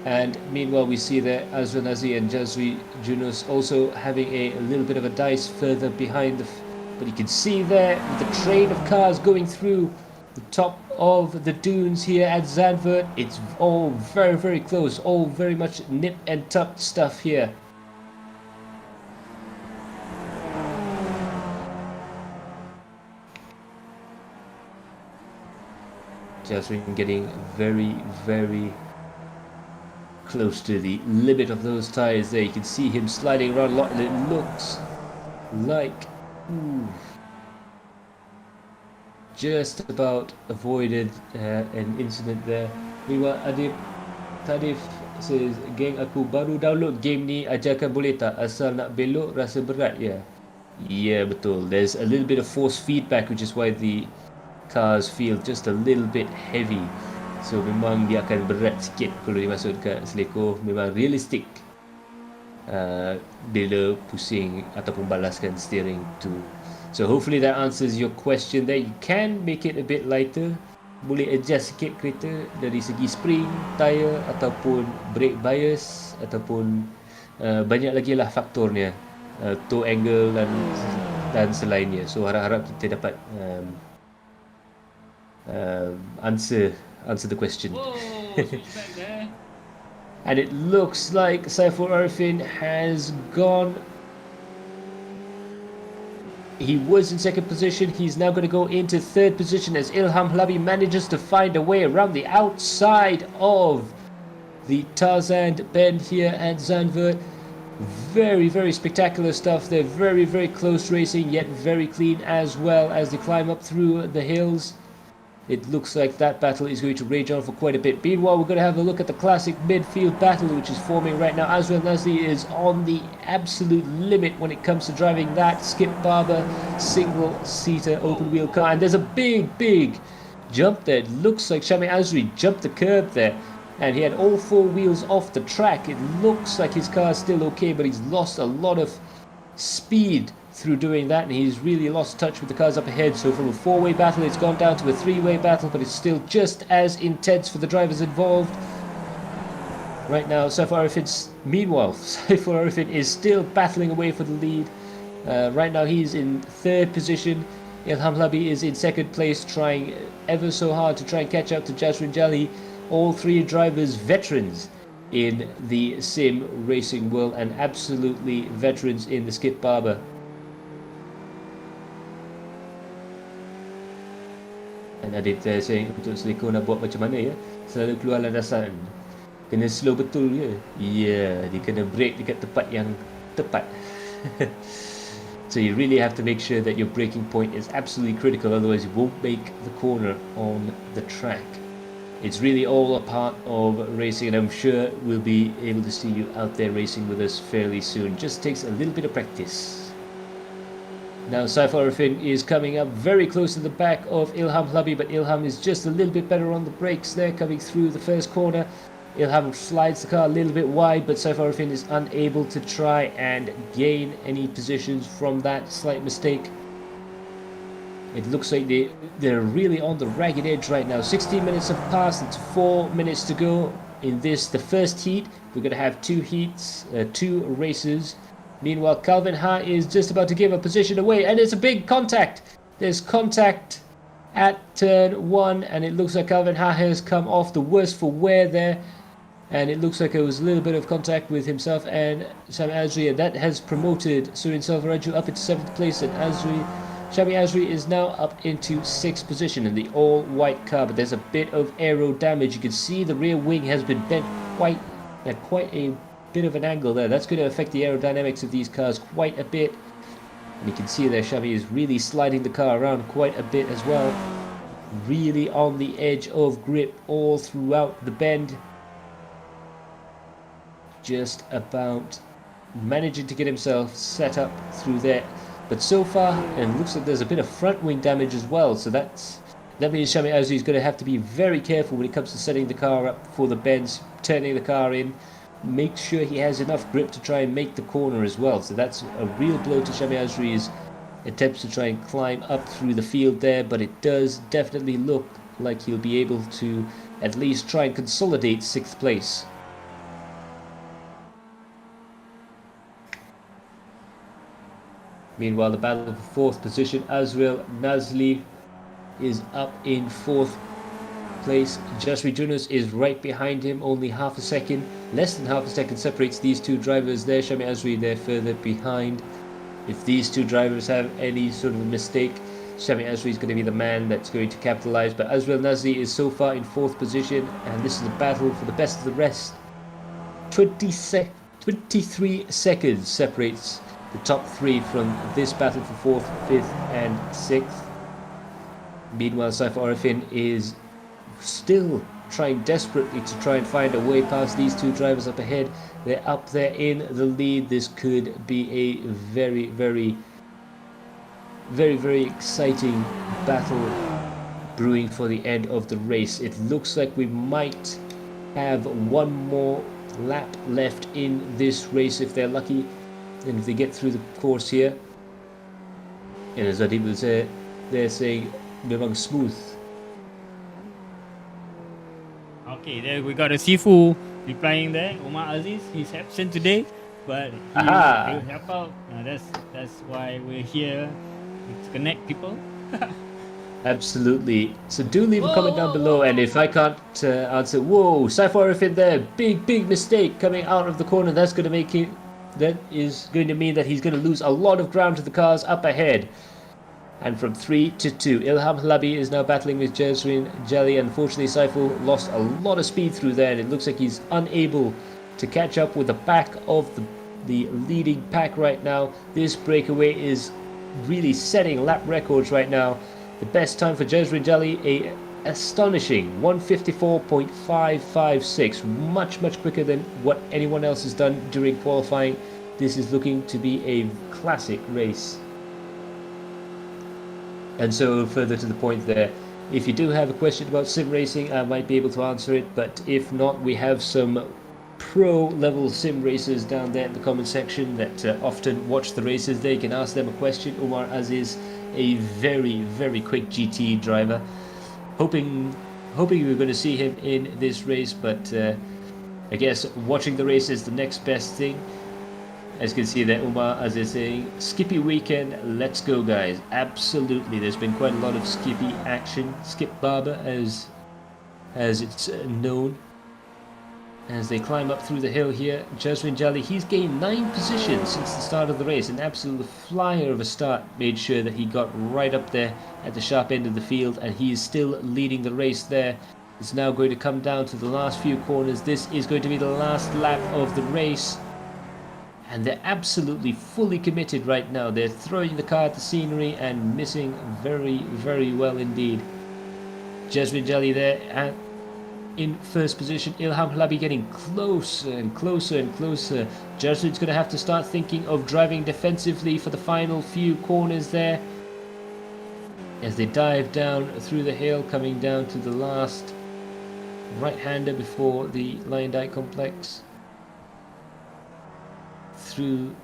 And meanwhile, we see there Azra Nazi and Jazri Junus also having a little bit of a dice further behind. But you can see there the train of cars going through the top of the dunes here at Zandvoort. It's all very, very close, all very much nip and tuck stuff here. Jasmine getting very, very close to the limit of those tyres there. You can see him sliding around a lot, and it looks like just about avoided an incident there. Meanwhile, Tadif says, "Geng aku baru download game ni, ajarkan boleh tak? Asal nak belok rasa berat ya." Yeah, betul. There's a little bit of force feedback, which is why the cars feel just a little bit heavy. So memang dia akan berat sikit kalau dia masuk dekat selekor. Memang realistik bila pusing ataupun balaskan steering tu. So hopefully that answers your question there. You can make it a bit lighter. Boleh adjust sikit kereta dari segi spring, tyre ataupun brake bias ataupun banyak lagi lah faktornya, toe angle dan selainnya. So harap-harap kita dapat answer the question. Whoa, back there. And it looks like Saiful Arifin has gone. He was in second position. He's now going to go into third position as Ilham Labi manages to find a way around the outside of the Tarzan bend here at Zandvoort. Very, very spectacular stuff. They're very, very close racing, yet very clean as well as they climb up through the hills. It looks like that battle is going to rage on for quite a bit. Meanwhile, we're going to have a look at the classic midfield battle which is forming right now. Azrael Nasri is on the absolute limit when it comes to driving that Skip Barber single-seater open-wheel car. And there's a big, big jump there. It looks like Shami Azri jumped the curb there, and he had all four wheels off the track. It looks like his car is still okay, but he's lost a lot of speed through doing that, and he's really lost touch with the cars up ahead. So from a four-way battle it's gone down to a three-way battle, but it's still just as intense for the drivers involved. right now. Meanwhile, Saiful Arifin is still battling away for the lead. Right now he's in third position. Ilham Labi is in second place, trying ever so hard to try and catch up to Jasrin Jali. All three drivers veterans in the sim racing world and absolutely veterans in the Skip Barber. And Adit saying untuk Seliko nak buat macam mana ya, selalu keluar landasan, kena slow betul ke? Ya, dia kena brake dekat tempat yang tepat. So you really have to make sure that your braking point is absolutely critical, otherwise you won't make the corner on the track. It's really all a part of racing, and I'm sure we'll be able to see you out there racing with us fairly soon. Just takes a little bit of practice. Now Saiful Arifin is coming up very close to the back of Ilham Labi, but Ilham is just a little bit better on the brakes there, coming through the first corner. Ilham slides the car a little bit wide, but Saiful Arifin is unable to try and gain any positions from that slight mistake. It looks like they're really on the ragged edge right now. 16 minutes have passed, it's 4 minutes to go in the first heat. We're going to have two heats, two races. Meanwhile, Calvin Ha is just about to give a position away, and it's a big contact. There's contact at turn 1, and it looks like Calvin Ha has come off the worst for wear there. And it looks like it was a little bit of contact with himself and Shami Azri, and that has promoted Surin Selvaraju up into 7th place, and Shami Azri is now up into 6th position in the all-white car, but there's a bit of aero damage. You can see the rear wing has been bent quite a bit of an angle there. That's going to affect the aerodynamics of these cars quite a bit. And you can see there Shami is really sliding the car around quite a bit as well. Really on the edge of grip all throughout the bend. Just about managing to get himself set up through there. But so far, and it looks like there's a bit of front wing damage as well. So that means Shami Azri is going to have to be very careful when it comes to setting the car up for the bends, turning the car in. Make sure he has enough grip to try and make the corner as well. So that's a real blow to Shami Azri's attempts to try and climb up through the field there. But it does definitely look like he'll be able to at least try and consolidate 6th place. Meanwhile, the battle for 4th position, Azrael Nazli is up in 4th place. Jasri Junus is right behind him, only half a second, less than half a second separates these two drivers there. Shami Azri there further behind. If these two drivers have any sort of a mistake, Shami Azri is going to be the man that's going to capitalise. But Azrael Nazli is so far in 4th position, and this is a battle for the best of the rest. 23 seconds separates the top 3 from this battle for 4th, 5th and 6th. Meanwhile, Saiful Arifin is still trying desperately to try and find a way past these two drivers up ahead. They're up there in the lead. This could be a very, very, very, very exciting battle brewing for the end of the race. It looks like we might have one more lap left in this race if they're lucky. And if they get through the course here, and as Adib will say, they're saying memang smooth. Okay, there we got a Sifu replying there. Omar Aziz, he's absent today, but he'll help out. That's why we're here to connect people. Absolutely. So do leave a comment down below, and if I can't answer, whoa, Saiful Arifin there, big mistake coming out of the corner. That is going to mean that he's going to lose a lot of ground to the cars up ahead. And from 3 to 2, Ilham Labi is now battling with Jasrin Jali. Unfortunately, Saiful lost a lot of speed through there, and it looks like he's unable to catch up with the back of the leading pack right now. This breakaway is really setting lap records right now. The best time for Jasrin Jali, a astonishing 154.556, much quicker than what anyone else has done during qualifying. This is looking to be a classic race. And so further to the point there, if you do have a question about sim racing, I might be able to answer it, but if not, we have some pro level sim racers down there in the comment section that often watch the races. They can ask them a question. Omar Aziz, a very quick GT driver, hoping we were going to see him in this race, but I guess watching the race is the next best thing. As you can see there, Umar, as they're saying, Skippy weekend, let's go guys. Absolutely, there's been quite a lot of Skippy action. Skip Barber as it's known. As they climb up through the hill here, Jasmine Jali, he's gained 9 positions since the start of the race. An absolute flyer of a start, made sure that he got right up there at the sharp end of the field, and he is still leading the race there. It's now going to come down to the last few corners. This is going to be the last lap of the race. And they're absolutely fully committed right now. They're throwing the car at the scenery and missing very, very well indeed. Jasmine Jali there in first position. Ilham Hlabi getting closer and closer and closer. Jasmine's going to have to start thinking of driving defensively for the final few corners there. As they dive down through the hill, coming down to the last right-hander before the Lion Dyke complex. Through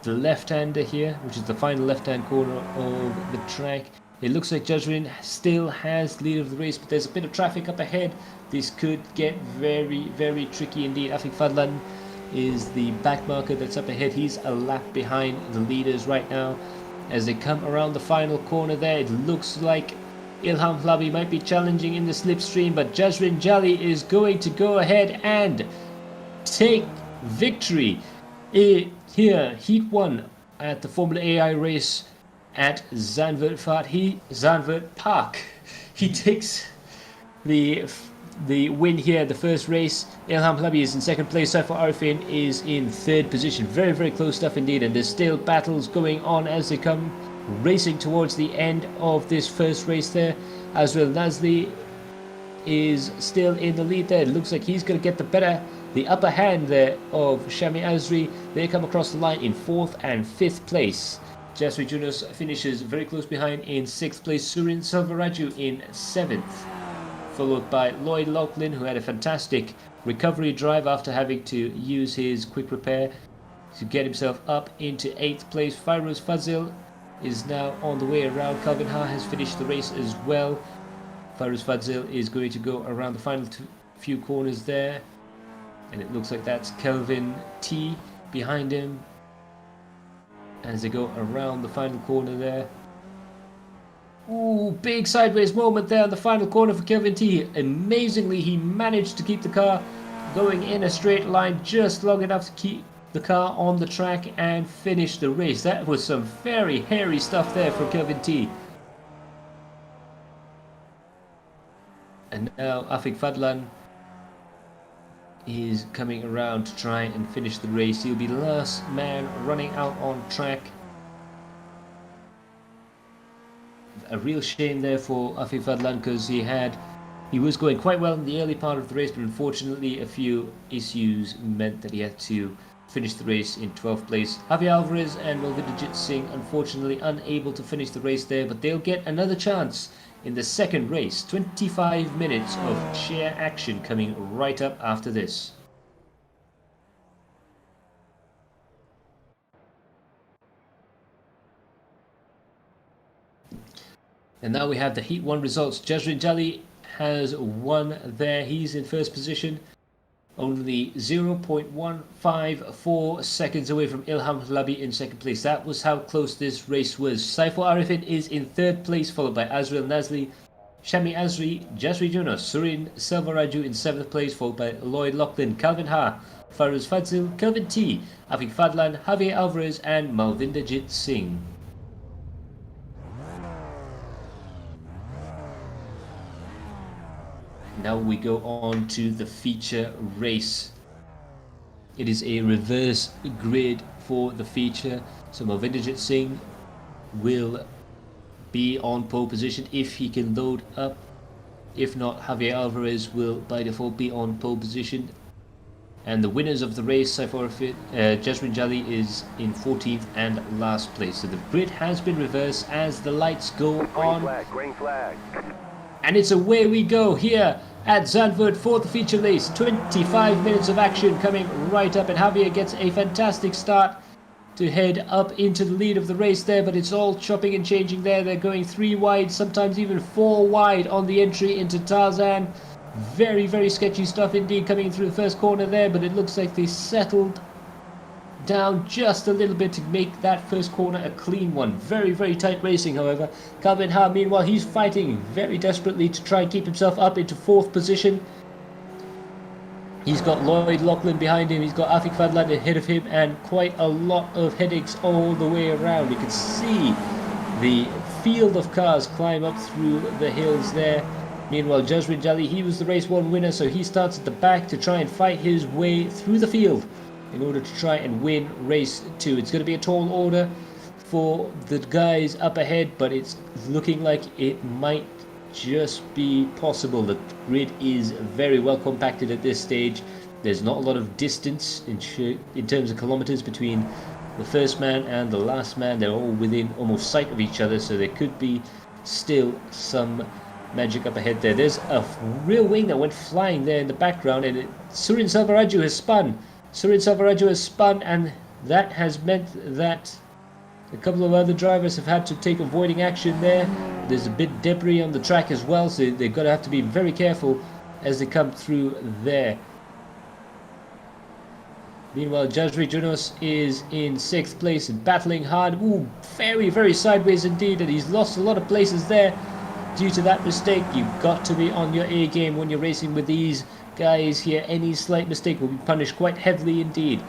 the left-hander here, which is the final left-hand corner of the track. It looks like Jasmine still has the lead of the race, but there's a bit of traffic up ahead. This could get very, very tricky indeed. Afiq Fadlan is the back marker that's up ahead. He's a lap behind the leaders right now. As they come around the final corner there, it looks like Ilham Hlabi might be challenging in the slipstream, but Jasmine Jali is going to go ahead and take victory here, Heat 1 at the Formula AI race at Zandvoort Park. He takes the win here, the first race. Ilham Hlabi is in second place. Saiful Arifin is in third position. Very, very close stuff indeed, and there's still battles going on as they come racing towards the end of this first race there. Azrael Nazli is still in the lead there. It looks like he's going to get the upper hand there of Shami Azri. They come across the line in 4th and 5th place. Jasri Junos finishes very close behind in 6th place. Surin Selvaraju in 7th. Followed by Lloyd Lachlan, who had a fantastic recovery drive after having to use his quick repair to get himself up into 8th place. Fairuz Fazil is now on the way around. Calvin Ha has finished the race as well. Fairuz Fazil is going to go around the final few corners there. And it looks like that's Kelvin T behind him as they go around the final corner there. Ooh, big sideways moment there on the final corner for Kelvin T. Amazingly, he managed to keep the car going in a straight line just long enough to keep the car on the track and finish the race. That was some very hairy stuff there from Kelvin T. And now Afiq Fadlan is coming around to try and finish the race. He'll be the last man running out on track. A real shame there for Afiq Fadlan, because he was going quite well in the early part of the race, but unfortunately a few issues meant that he had to finish the race in 12th place. Javi Alvarez and Malvidijit Singh unfortunately unable to finish the race there, but they'll get another chance in the second race. 25 minutes of sheer action coming right up after this. And now we have the Heat 1 results. Jasrin Jali has won there. He's in first position, only 0.154 seconds away from Ilham Hlabi in second place. That was how close this race was. Saiful Arifin is in third place, followed by Azrael Nazli, Shami Azri, Jasri Jonas, Surin Selvaraju in 7th place, followed by Lloyd Lachlan, Calvin Ha, Fairuz Fadzil, Kelvin T, Afiq Fadlan, Javier Alvarez and Malvinderjit Singh. Now we go on to the feature race. It is a reverse grid for the feature, so Malvinderjit Singh will be on pole position if he can load up. If not, Javier Alvarez will by default be on pole position. And the winners of the race, Jasmine Jali is in 14th and last place. So the grid has been reversed as the lights go on. Green flag. And it's away we go here at Zandvoort for the feature race. 25 minutes of action coming right up, and Javier gets a fantastic start to head up into the lead of the race there, but it's all chopping and changing there. They're going 3 wide, sometimes even 4 wide on the entry into Tarzan. Very, very sketchy stuff indeed coming in through the first corner there, but it looks like they settled down just a little bit to make that first corner a clean one. Very, very tight racing, however. Calvin Ha, meanwhile, he's fighting very desperately to try and keep himself up into 4th position. He's got Lloyd Lachlan behind him, he's got Afik Fadlan ahead of him, and quite a lot of headaches all the way around. You can see the field of cars climb up through the hills there. Meanwhile, Jaswin Jali, he was the race 1 winner, so he starts at the back to try and fight his way through the field in order to try and win race 2. It's going to be a tall order for the guys up ahead, but it's looking like it might just be possible. The grid is very well compacted at this stage. There's not a lot of distance in terms of kilometers between the first man and the last man. They're all within almost sight of each other, so there could be still some magic up ahead there. There's a real wing that went flying there in the background, and Surin Salvaraju has spun. Surin Salvaraju has spun, and that has meant that a couple of other drivers have had to take avoiding action there. There's a bit of debris on the track as well, so they've got to have to be very careful as they come through there. Meanwhile, Jasri Junos is in 6th place and battling hard. Ooh, very, very sideways indeed, and he's lost a lot of places there due to that mistake. You've got to be on your A game when you're racing with these guys here. Any slight mistake will be punished quite heavily indeed.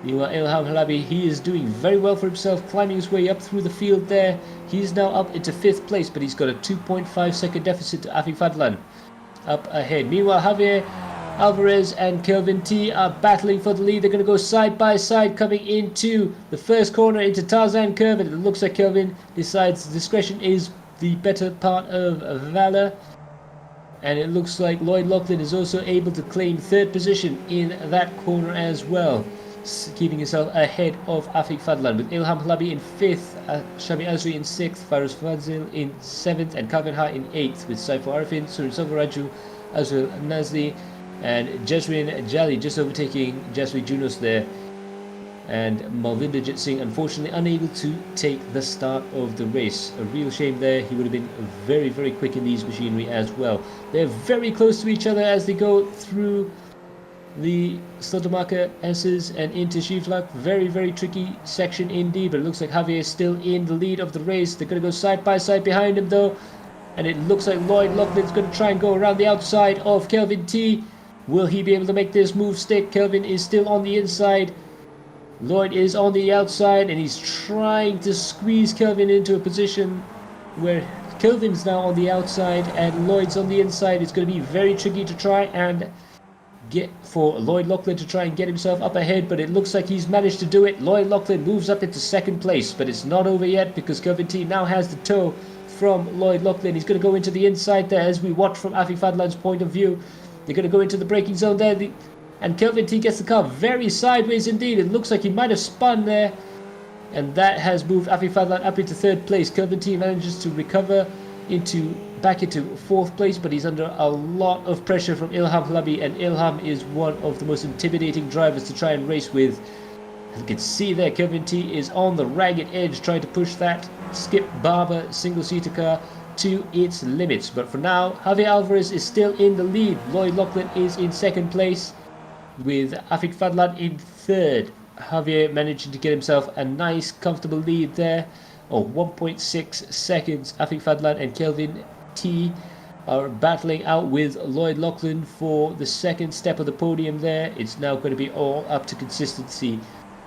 Meanwhile, Ilham Halabi, he is doing very well for himself, climbing his way up through the field there. He's now up into 5th place, but he's got a 2.5 second deficit to Afik Fadlan up ahead. Meanwhile, Javier Alvarez and Kelvin T are battling for the lead. They're going to go side by side coming into the first corner into Tarzan Curve, and it looks like Kelvin decides discretion is the better part of valor, and it looks like Lloyd Lachlan is also able to claim 3rd position in that corner as well, keeping himself ahead of Afik Fadlan, with Ilham Halabi in 5th, Shami Azri in 6th, Faraz Fazil in 7th, and Calvin Ha in 8th, with Saiful Arifin, Surin Savaraju, Azul Nazli, and Jaswin Jali just overtaking Jasri Junos there. And Malvinder Jit Singh unfortunately unable to take the start of the race. A real shame there. He would have been very, very quick in these machinery as well. They're very close to each other as they go through the Slotomarka S's and into Shivlak. Very, very tricky section indeed, but it looks like Javier is still in the lead of the race. They're going to go side by side behind him though, and it looks like Lloyd Lachlan's going to try and go around the outside of Kelvin T. Will he be able to make this move stick? Kelvin is still on the inside. Lloyd is on the outside, and he's trying to squeeze Kelvin into a position where Kelvin's now on the outside and Lloyd's on the inside. It's going to be very tricky to try and get for Lloyd Lachlan to try and get himself up ahead, but it looks like he's managed to do it. Lloyd Lachlan moves up into 2nd place, but it's not over yet because Kelvin T now has the toe from Lloyd Lachlan. He's going to go into the inside there as we watch from Afik Fadlan's point of view. They're going to go into the braking zone there. And Kelvin T gets the car very sideways indeed. It looks like he might have spun there, and that has moved Afik Fadlan up into 3rd place. Kelvin T manages to recover back into 4th place, but he's under a lot of pressure from Ilham Halabi, and Ilham is one of the most intimidating drivers to try and race with. As you can see there, Kelvin T is on the ragged edge trying to push that Skip Barber single-seater car to its limits. But for now, Javier Alvarez is still in the lead. Lloyd Lachlan is in 2nd place, with Afik Fadlan in 3rd. Javier managing to get himself a nice comfortable lead there of 1.6 seconds. Afik Fadlan and Kelvin T are battling out with Lloyd Lachlan for the 2nd step of the podium there. It's now going to be all up to consistency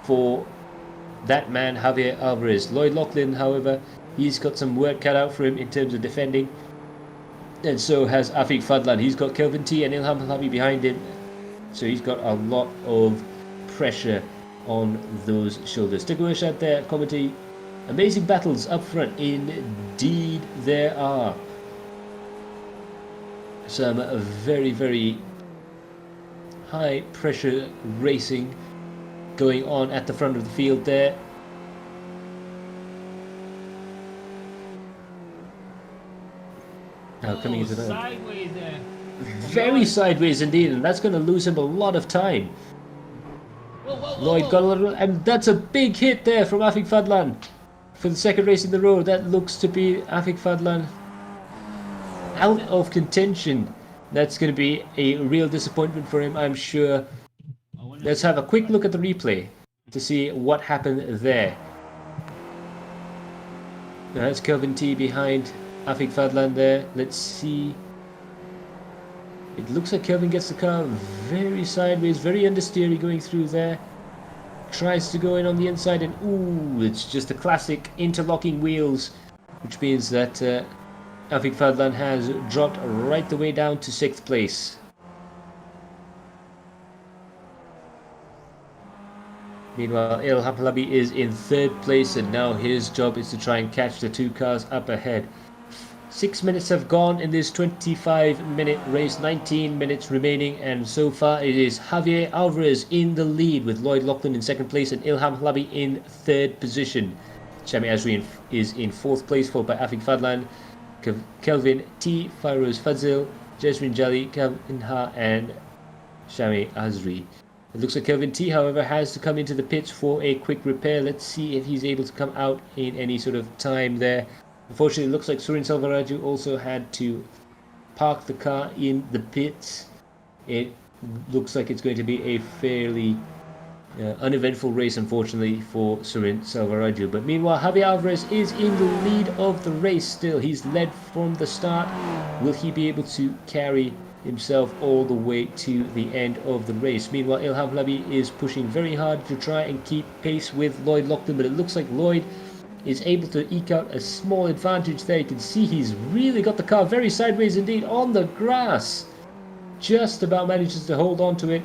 for that man Javier Alvarez. Lloyd Lachlan, however, he's got some work cut out for him in terms of defending, and so has Afik Fadlan. He's got Kelvin T and Ilham Halabi behind him, so he's got a lot of pressure on those shoulders. Tegueshat there, commentary. Amazing battles up front. Indeed there are. Some very, very high pressure racing going on at the front of the field there. Now coming into the sideways there. Very sideways indeed, and that's going to lose him a lot of time. Lloyd got a little, and that's a big hit there from Afik Fadlan for the 2nd race in the row. That looks to be Afik Fadlan out of contention That's going to be a real disappointment for him, I'm sure. Let's have a quick look at the replay to see what happened there. That's Kelvin T behind Afik Fadlan there. Let's see. It looks like Kelvin gets the car very sideways, very understeery going through there. Tries to go in on the inside and ooh, it's just the classic interlocking wheels, which means that Afik Fadlan has dropped right the way down to 6th place. Meanwhile, Ilham Halabi is in 3rd place, and now his job is to try and catch the 2 cars up ahead. 6 minutes have gone in this 25-minute race, 19 minutes remaining, and so far it is Javier Alvarez in the lead with Lloyd Lachlan in 2nd place and Ilham Halabi in 3rd position. Shami Azri is in 4th place, followed by Afik Fadlan, Kelvin T, Fairoz Fazil, Jasmine Jali, Kelvin Ha, and Shami Azri. It looks like Kelvin T, however, has to come into the pits for a quick repair. Let's see if he's able to come out in any sort of time there. Unfortunately, it looks like Surin Selvaraju also had to park the car in the pits. It looks like it's going to be a fairly uneventful race, unfortunately, for Surin Selvaraju. But meanwhile, Javier Alvarez is in the lead of the race still. He's led from the start. Will he be able to carry himself all the way to the end of the race? Meanwhile, Ilham Halabi is pushing very hard to try and keep pace with Lloyd Lachlan, but it looks like Lloyd is able to eke out a small advantage there. You can see he's really got the car very sideways indeed on the grass. Just about manages to hold on to it.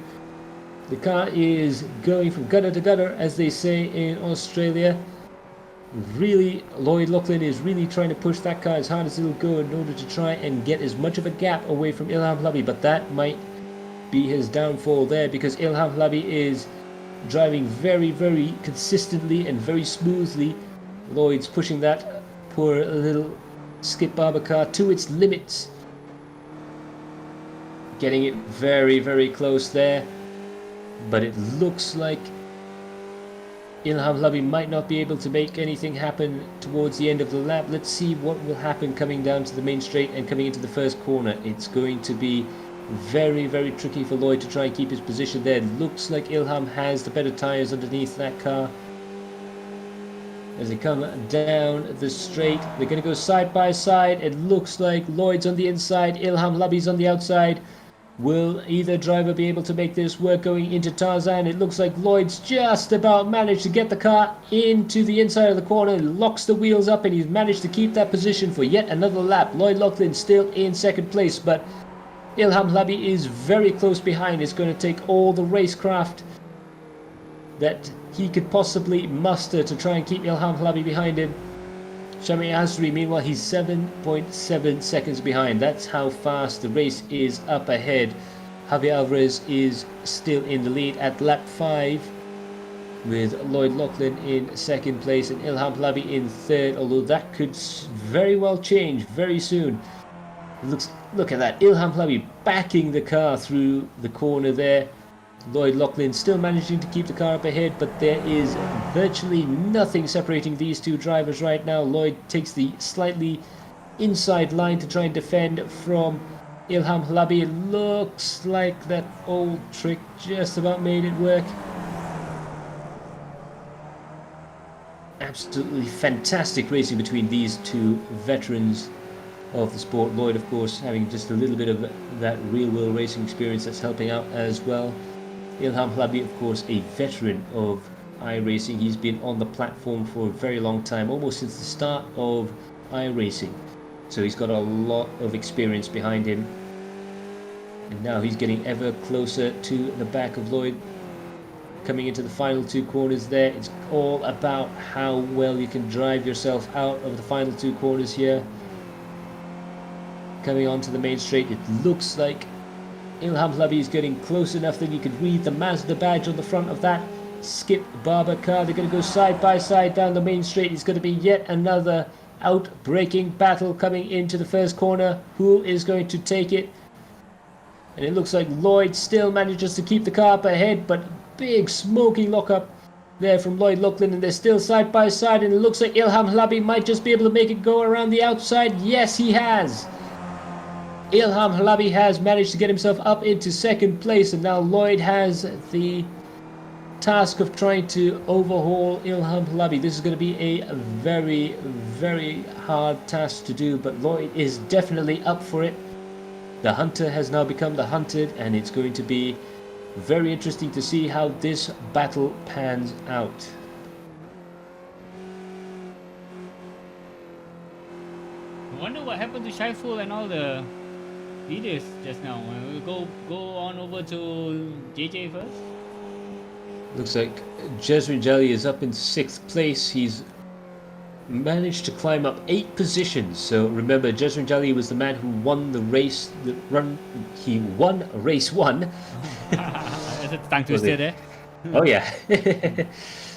The car is going from gutter to gutter, as they say in Australia. Really, Lloyd Lachlan is really trying to push that car as hard as it'll go in order to try and get as much of a gap away from Ilham Halabi, but that might be his downfall there, because Ilham Halabi is driving very, very consistently and very smoothly. Lloyd's pushing that poor little Skip Barber car to its limits. Getting it very, very close there. But it looks like Ilham Halabi might not be able to make anything happen towards the end of the lap. Let's see what will happen coming down to the main straight and coming into the first corner. It's going to be very, very tricky for Lloyd to try and keep his position there. Looks like Ilham has the better tyres underneath that car. As they come down the straight, they're going to go side by side. It looks like Lloyd's on the inside, Ilham Halabi's on the outside. Will either driver be able to make this work going into Tarzan? It looks like Lloyd's just about managed to get the car into the inside of the corner, locks the wheels up, and he's managed to keep that position for yet another lap. Lloyd Lachlan still in 2nd place, but Ilham Halabi is very close behind. It's going to take all the racecraft that he could possibly muster to try and keep Ilham Halabi behind him. Shami Azri, meanwhile, he's 7.7 seconds behind. That's how fast the race is up ahead. Javier Alvarez is still in the lead at lap 5, with Lloyd Lachlan in 2nd place and Ilham Halabi in 3rd, although that could very well change very soon. Look at that, Ilham Halabi backing the car through the corner there. Lloyd Lachlan still managing to keep the car up ahead, but there is virtually nothing separating these two drivers right now. Lloyd takes the slightly inside line to try and defend from Ilham Halabi. It looks like that old trick just about made it work. Absolutely fantastic racing between these two veterans of the sport. Lloyd, of course, having just a little bit of that real-world racing experience that's helping out as well. Ilham Halabi, of course, a veteran of iRacing. He's been on the platform for a very long time, almost since the start of iRacing. So he's got a lot of experience behind him. And now he's getting ever closer to the back of Lloyd. Coming into the final 2 corners there. It's all about how well you can drive yourself out of the final 2 corners here. Coming onto the main straight, it looks like Ilham Halabi is getting close enough that you can read the Mazda badge on the front of that Skip Barber car. They're going to go side by side down the main straight. It's going to be yet another out-breaking battle coming into the first corner. Who is going to take it? And it looks like Lloyd still manages to keep the car up ahead, but big smoking lockup there from Lloyd Lachlan, and they're still side by side, and it looks like Ilham Halabi might just be able to make it go around the outside. Yes, he has. Ilham Halabi has managed to get himself up into second place, and now Lloyd has the task of trying to overhaul Ilham Halabi. This is going to be a very, very hard task to do, but Lloyd is definitely up for it. The hunter has now become the hunted, and it's going to be very interesting to see how this battle pans out. I wonder what happened to Shaiful and all the leaders just now. We'll go on over to JJ first. Looks like Jezrin Jelly is up in 6th place. He's managed to climb up 8 positions. So remember, Jezrin Jelly was the man who won the race. He won race 1. There's a tongue twister there. Oh yeah.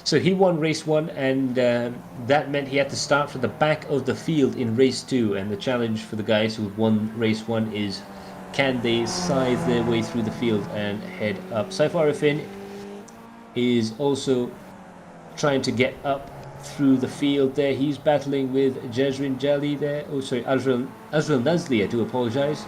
So he won race 1, and that meant he had to start from the back of the field in race 2. And the challenge for the guys who won race 1 is, can they scythe their way through the field and head up? Saif Arifin is also trying to get up through the field there. He's battling with Jezrin Jelly there. Oh, sorry, Azrael Nazli, I do apologise.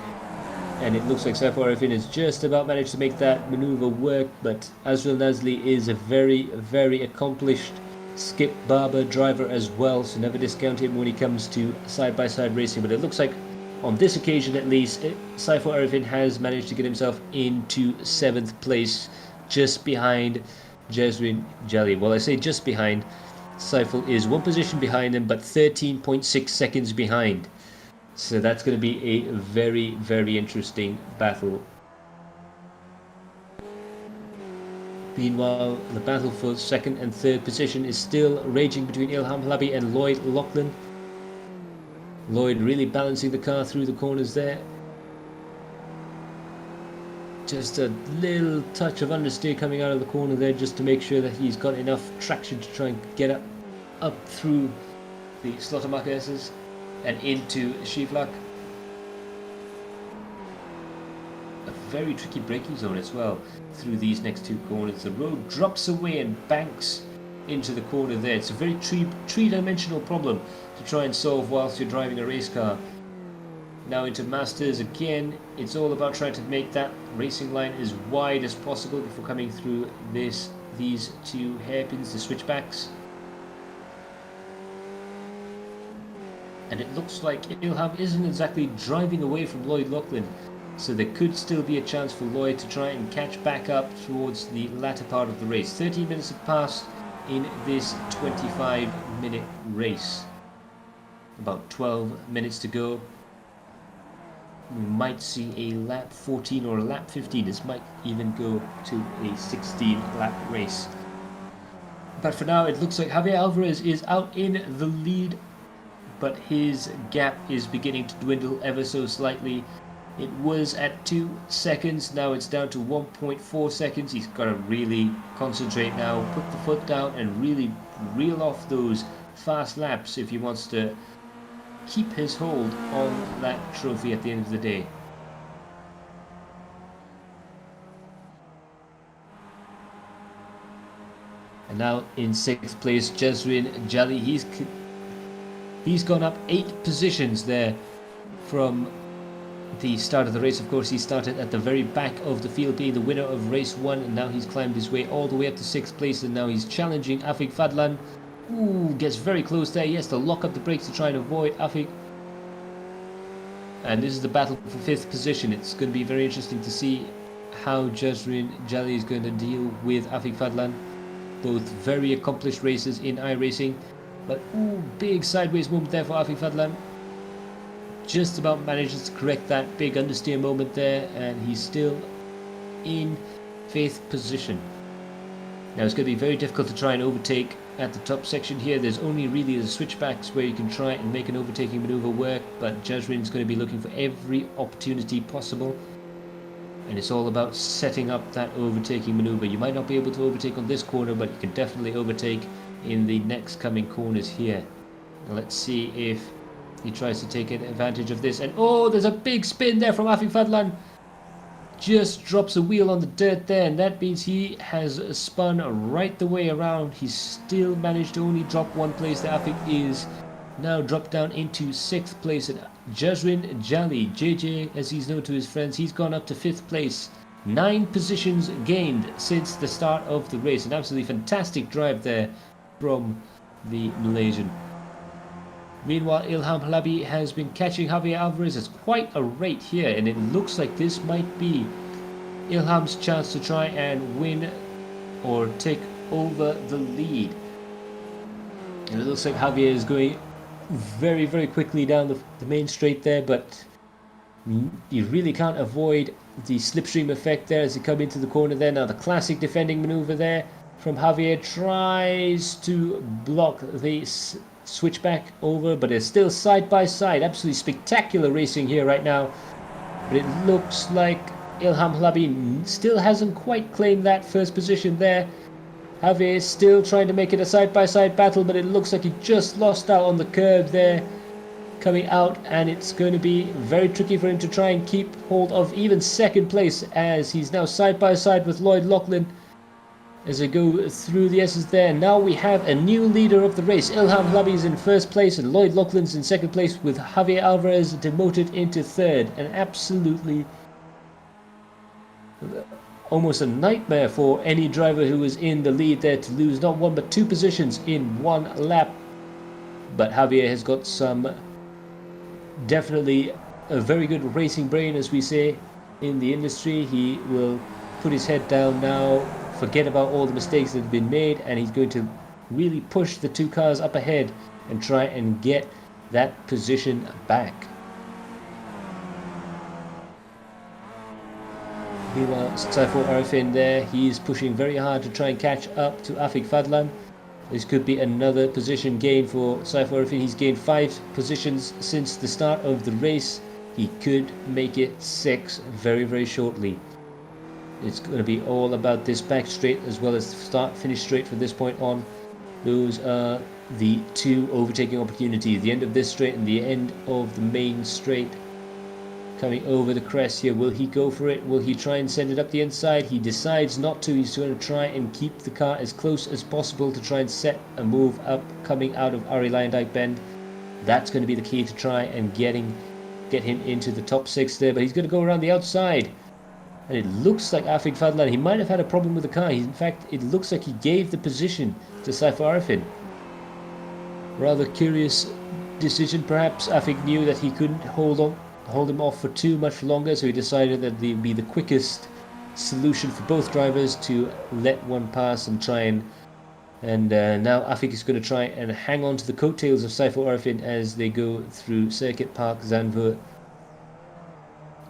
And it looks like Saif Arifin has just about managed to make that maneuver work, but Azrael Nazli is a very, very accomplished skip barber driver as well, so never discount him when he comes to side-by-side racing. But it looks like on this occasion at least, Saif Arifin has managed to get himself into 7th place, just behind Jezrin Jelly. Well, I say just behind. Saiful is 1 position behind him, but 13.6 seconds behind. So that's going to be a very, very interesting battle. Meanwhile, the battle for 2nd and 3rd position is still raging between Ilham Halabi and Lloyd Lachlan. Lloyd really balancing the car through the corners there. Just a little touch of understeer coming out of the corner there, just to make sure that he's got enough traction to try and get up through the Slaughtermarkers and into Shivlak. A very tricky braking zone as well through these next 2 corners. The road drops away and banks into the corner there. It's a very three-dimensional problem to try and solve whilst you're driving a race car. Now into Masters again. It's all about trying to make that racing line as wide as possible before coming through these 2 hairpins, the switchbacks. And it looks like Ilham isn't exactly driving away from Lloyd Lachlan, so there could still be a chance for Lloyd to try and catch back up towards the latter part of the race. 13 minutes have passed in this 25-minute race. About 12 minutes to go. We might see a lap 14 or a lap 15. This might even go to a 16-lap race. But for now, it looks like Javier Alvarez is out in the lead, but his gap is beginning to dwindle ever so slightly. It was at 2 seconds, now it's down to 1.4 seconds. He's got to really concentrate now, put the foot down and really reel off those fast laps if he wants to keep his hold on that trophy at the end of the day. And now in 6th place, Jezrin Jelly. He's gone up 8 positions there from the start of the race. Of course, he started at the very back of the field, being the winner of race 1, and now he's climbed his way all the way up to 6th place, and now he's challenging Afik Fadlan. Ooh, gets very close there. He has to lock up the brakes to try and avoid Afik. And this is the battle for 5th position. It's going to be very interesting to see how Jezrin Jelly is going to deal with Afik Fadlan. Both very accomplished racers in iRacing. But ooh, big sideways moment there for Afik Fadlan. Just about manages to correct that big understeer moment there, and he's still in 5th position. Now it's going to be very difficult to try and overtake at the top section here. There's only really the switchbacks where you can try and make an overtaking maneuver work, but Jezrin's going to be looking for every opportunity possible. And it's all about setting up that overtaking maneuver. You might not be able to overtake on this corner, but you can definitely overtake in the next coming corners here. Now let's see if he tries to take advantage of this. And oh, there's a big spin there from Afik Fadlan. Just drops a wheel on the dirt there, and that means he has spun right the way around. He's still managed to only drop 1 place. The Afik is now dropped down into 6th place, and Jaswin Jali, JJ as he's known to his friends, he's gone up to 5th place. 9 positions gained since the start of the race. An absolutely fantastic drive there from the Malaysian. Meanwhile, Ilham Halabi has been catching Javier Alvarez at quite a rate here, and it looks like this might be Ilham's chance to try and win or take over the lead. And it looks like Javier is going very, very quickly down the main straight there, but you really can't avoid the slipstream effect there as you come into the corner there. Now the classic defending maneuver there from Javier, tries to block the switchback over, but it's still side by side. Absolutely spectacular racing here right now, but it looks like Ilham Halabi still hasn't quite claimed that first position there. Javier still trying to make it a side-by-side battle, but it looks like he just lost out on the curb there coming out, and it's going to be very tricky for him to try and keep hold of even second place, as he's now side-by-side with Lloyd Lachlan as they go through the S's there. Now we have a new leader of the race. Ilham Halabi is in first place and Lloyd Lachlan's in second place, with Javier Alvarez demoted into third. And absolutely almost a nightmare for any driver who was in the lead there to lose not one but 2 positions in 1 lap. But Javier has got some definitely a very good racing brain, as we say in the industry. He will put his head down now, forget about all the mistakes that have been made, and he's going to really push the 2 cars up ahead and try and get that position back. Meanwhile, Saiful Arifin there, he's pushing very hard to try and catch up to Afik Fadlan. This could be another position gain for Saiful Arifin. He's gained 5 positions since the start of the race. He could make it 6 very, very shortly. It's going to be all about this back straight as well as start-finish straight from this point on. Those are the 2 overtaking opportunities. The end of this straight and the end of the main straight. Coming over the crest here, will he go for it? Will he try and send it up the inside? He decides not to. He's going to try and keep the car as close as possible to try and set a move up coming out of Ari Lyondike Bend. That's going to be the key to try and get him into the top 6 there. But he's going to go around the outside. And it looks like Afik Fadlan, he might have had a problem with the car. In fact, it looks like he gave the position to Saiful Arifin. Rather curious decision. Perhaps Afik knew that he couldn't hold him off for too much longer, so he decided that it would be the quickest solution for both drivers to let one pass and try and now Afik is going to try and hang on to the coattails of Saiful Arifin as they go through Circuit Park Zandvoort.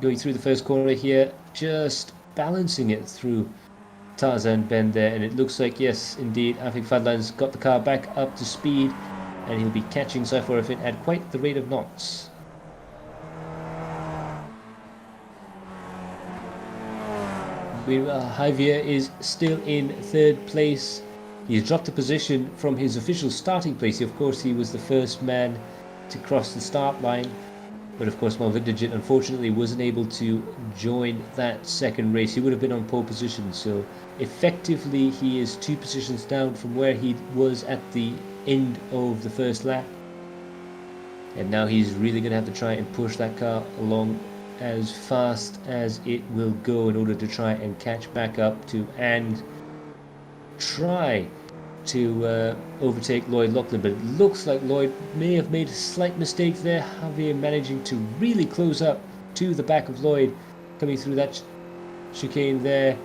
Going through the first corner here, just balancing it through Tarzan Bend there, and it looks like, yes indeed, Afik Fadlan's got the car back up to speed, and he'll be catching Saiful Arifin at quite the rate of knots. Javier is still in 3rd place. He's dropped a position from his official starting place. Of course, he was the first man to cross the start line, but of course Malvik Digit unfortunately wasn't able to join that second race. He would have been on pole position, so effectively he is 2 positions down from where he was at the end of the first lap, and now he's really going to have to try and push that car along as fast as it will go in order to try and catch back up to and try to overtake Lloyd Lachlan. But it looks like Lloyd may have made a slight mistake there. Javier managing to really close up to the back of Lloyd coming through that chicane there,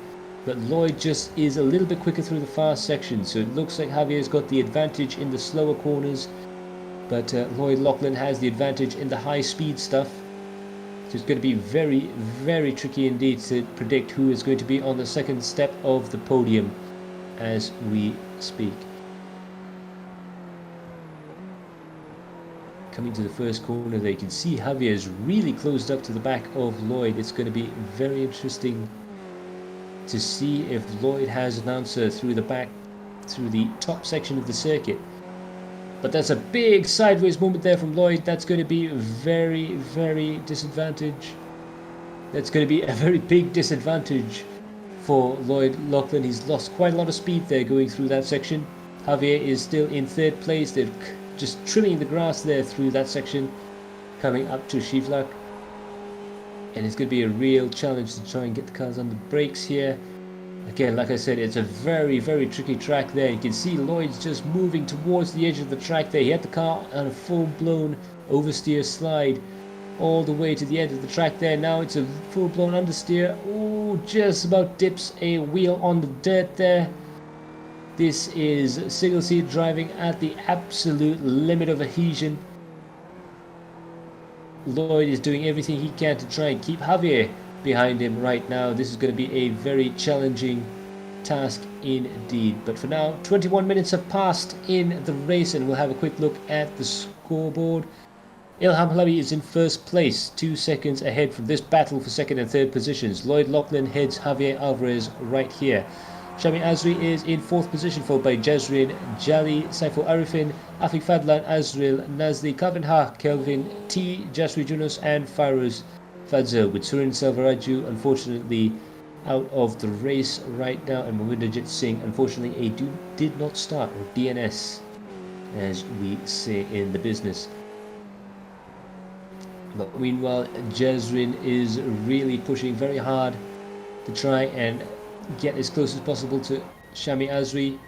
but Lloyd just is a little bit quicker through the fast section, so it looks like Javier's got the advantage in the slower corners, but Lloyd Lachlan has the advantage in the high speed stuff. So it's going to be very, very tricky indeed to predict who is going to be on the second step of the podium as we speak. Coming to the first corner there, you can see Javier is really closed up to the back of Lloyd. It's going to be very interesting to see if Lloyd has an answer through the back, through the top section of the circuit. But that's a big sideways moment there from Lloyd. That's going to be very, very disadvantage. That's going to be a very big disadvantage for Lloyd Lachlan. He's lost quite a lot of speed there going through that section. Javier is still in 3rd place. They're just trimming the grass there through that section. coming up to Shivlak. And it's going to be a real challenge to try and get the cars on the brakes here. Again, like I said, it's a very, very tricky track there. You can see Lloyd's just moving towards the edge of the track there. He had the car on a full-blown oversteer slide all the way to the end of the track there. Now it's a full-blown understeer. Oh, just about dips a wheel on the dirt there. This is single seat driving at the absolute limit of adhesion. Lloyd is doing everything he can to try and keep Javier behind him right now. This is going to be a very challenging task indeed. But for now, 21 minutes have passed in the race, and we'll have a quick look at the scoreboard. Ilham Halabi is in first place, 2 seconds ahead from this battle for second and third positions. Lloyd Lachlan heads Javier Alvarez right here. Shami Azri is in fourth position, followed by Jazrin Jali, Saiful Arifin, Afik Fadlan, Azril Nazli, Calvin Ha, Kelvin T, Jasri Junus, and Fairuz Fadzil, with Surin Selvaraju unfortunately out of the race right now, and Mohinderjit Singh unfortunately did not start, or DNS as we say in the business. But meanwhile, Jazrin is really pushing very hard to try and get as close as possible to Shami Azri.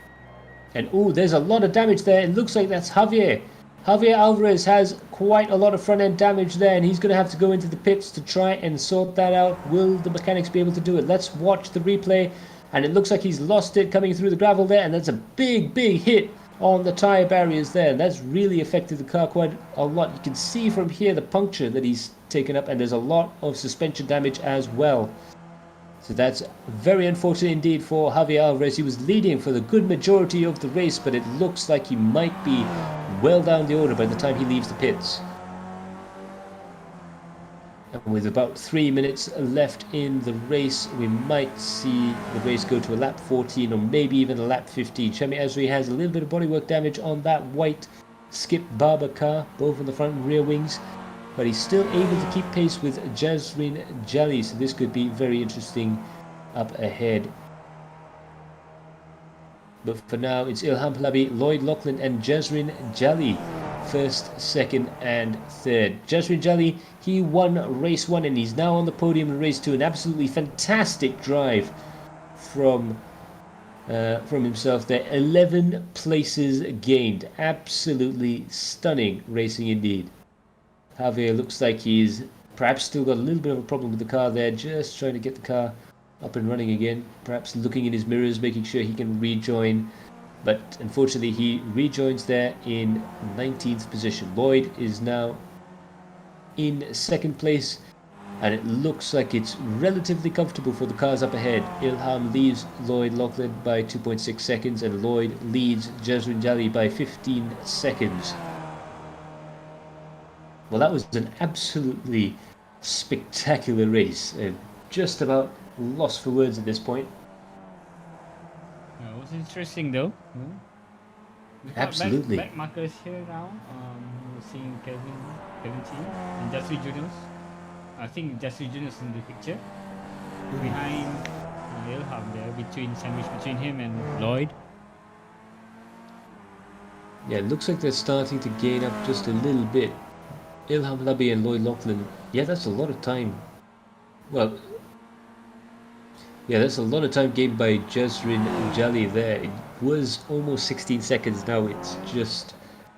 And oh, there's a lot of damage there. It looks like that's Javier. Javier Alvarez has quite a lot of front end damage there, and he's going to have to go into the pits to try and sort that out. Will the mechanics be able to do it? Let's watch the replay. And it looks like he's lost it coming through the gravel there, and that's a big hit on the tyre barriers there, and that's really affected the car quite a lot. You can see from here the puncture that he's taken up, and there's a lot of suspension damage as well. So that's very unfortunate indeed for Javier Alvarez. He was leading for the good majority of the race, but it looks like he might be well down the order by the time he leaves the pits. And with about 3 minutes left in the race, we might see the race go to a lap 14 or maybe even a lap 15. Shami Azri has a little bit of bodywork damage on that white Skip Barber car, both on the front and rear wings, but he's still able to keep pace with Jazrin Jali, so this could be very interesting up ahead. But for now, it's Ilham Halabi, Lloyd Lachlan, and Jazrin Jali, first, second, and third. Jazrin Jali, he won race 1, and he's now on the podium in race 2. An absolutely fantastic drive from himself there. 11 places gained. Absolutely stunning racing indeed. Javier looks like he's perhaps still got a little bit of a problem with the car there, just trying to get the car up and running again, perhaps looking in his mirrors, making sure he can rejoin, but unfortunately he rejoins there in 19th position. Lloyd is now in second place, and it looks like it's relatively comfortable for the cars up ahead. Ilham leaves Lloyd Lachlan by 2.6 seconds, and Lloyd leads Jazrin Jali by 15 seconds. Well, that was an absolutely spectacular race. Just about lost for words at this point. It was interesting though. We've got Absolutely. back markers here now. We're seeing Kevin T and Jasri Junus. I think Jasri Junus in the picture. Behind Ilham there, sandwiched between him and Lloyd. Yeah, it looks like they're starting to gain up just a little bit. Ilham Halabi and Lloyd Lachlan. Yeah, that's a lot of time. Well, yeah, that's a lot of time gained by Jazrin Jali there. It was almost 16 seconds. Now it's just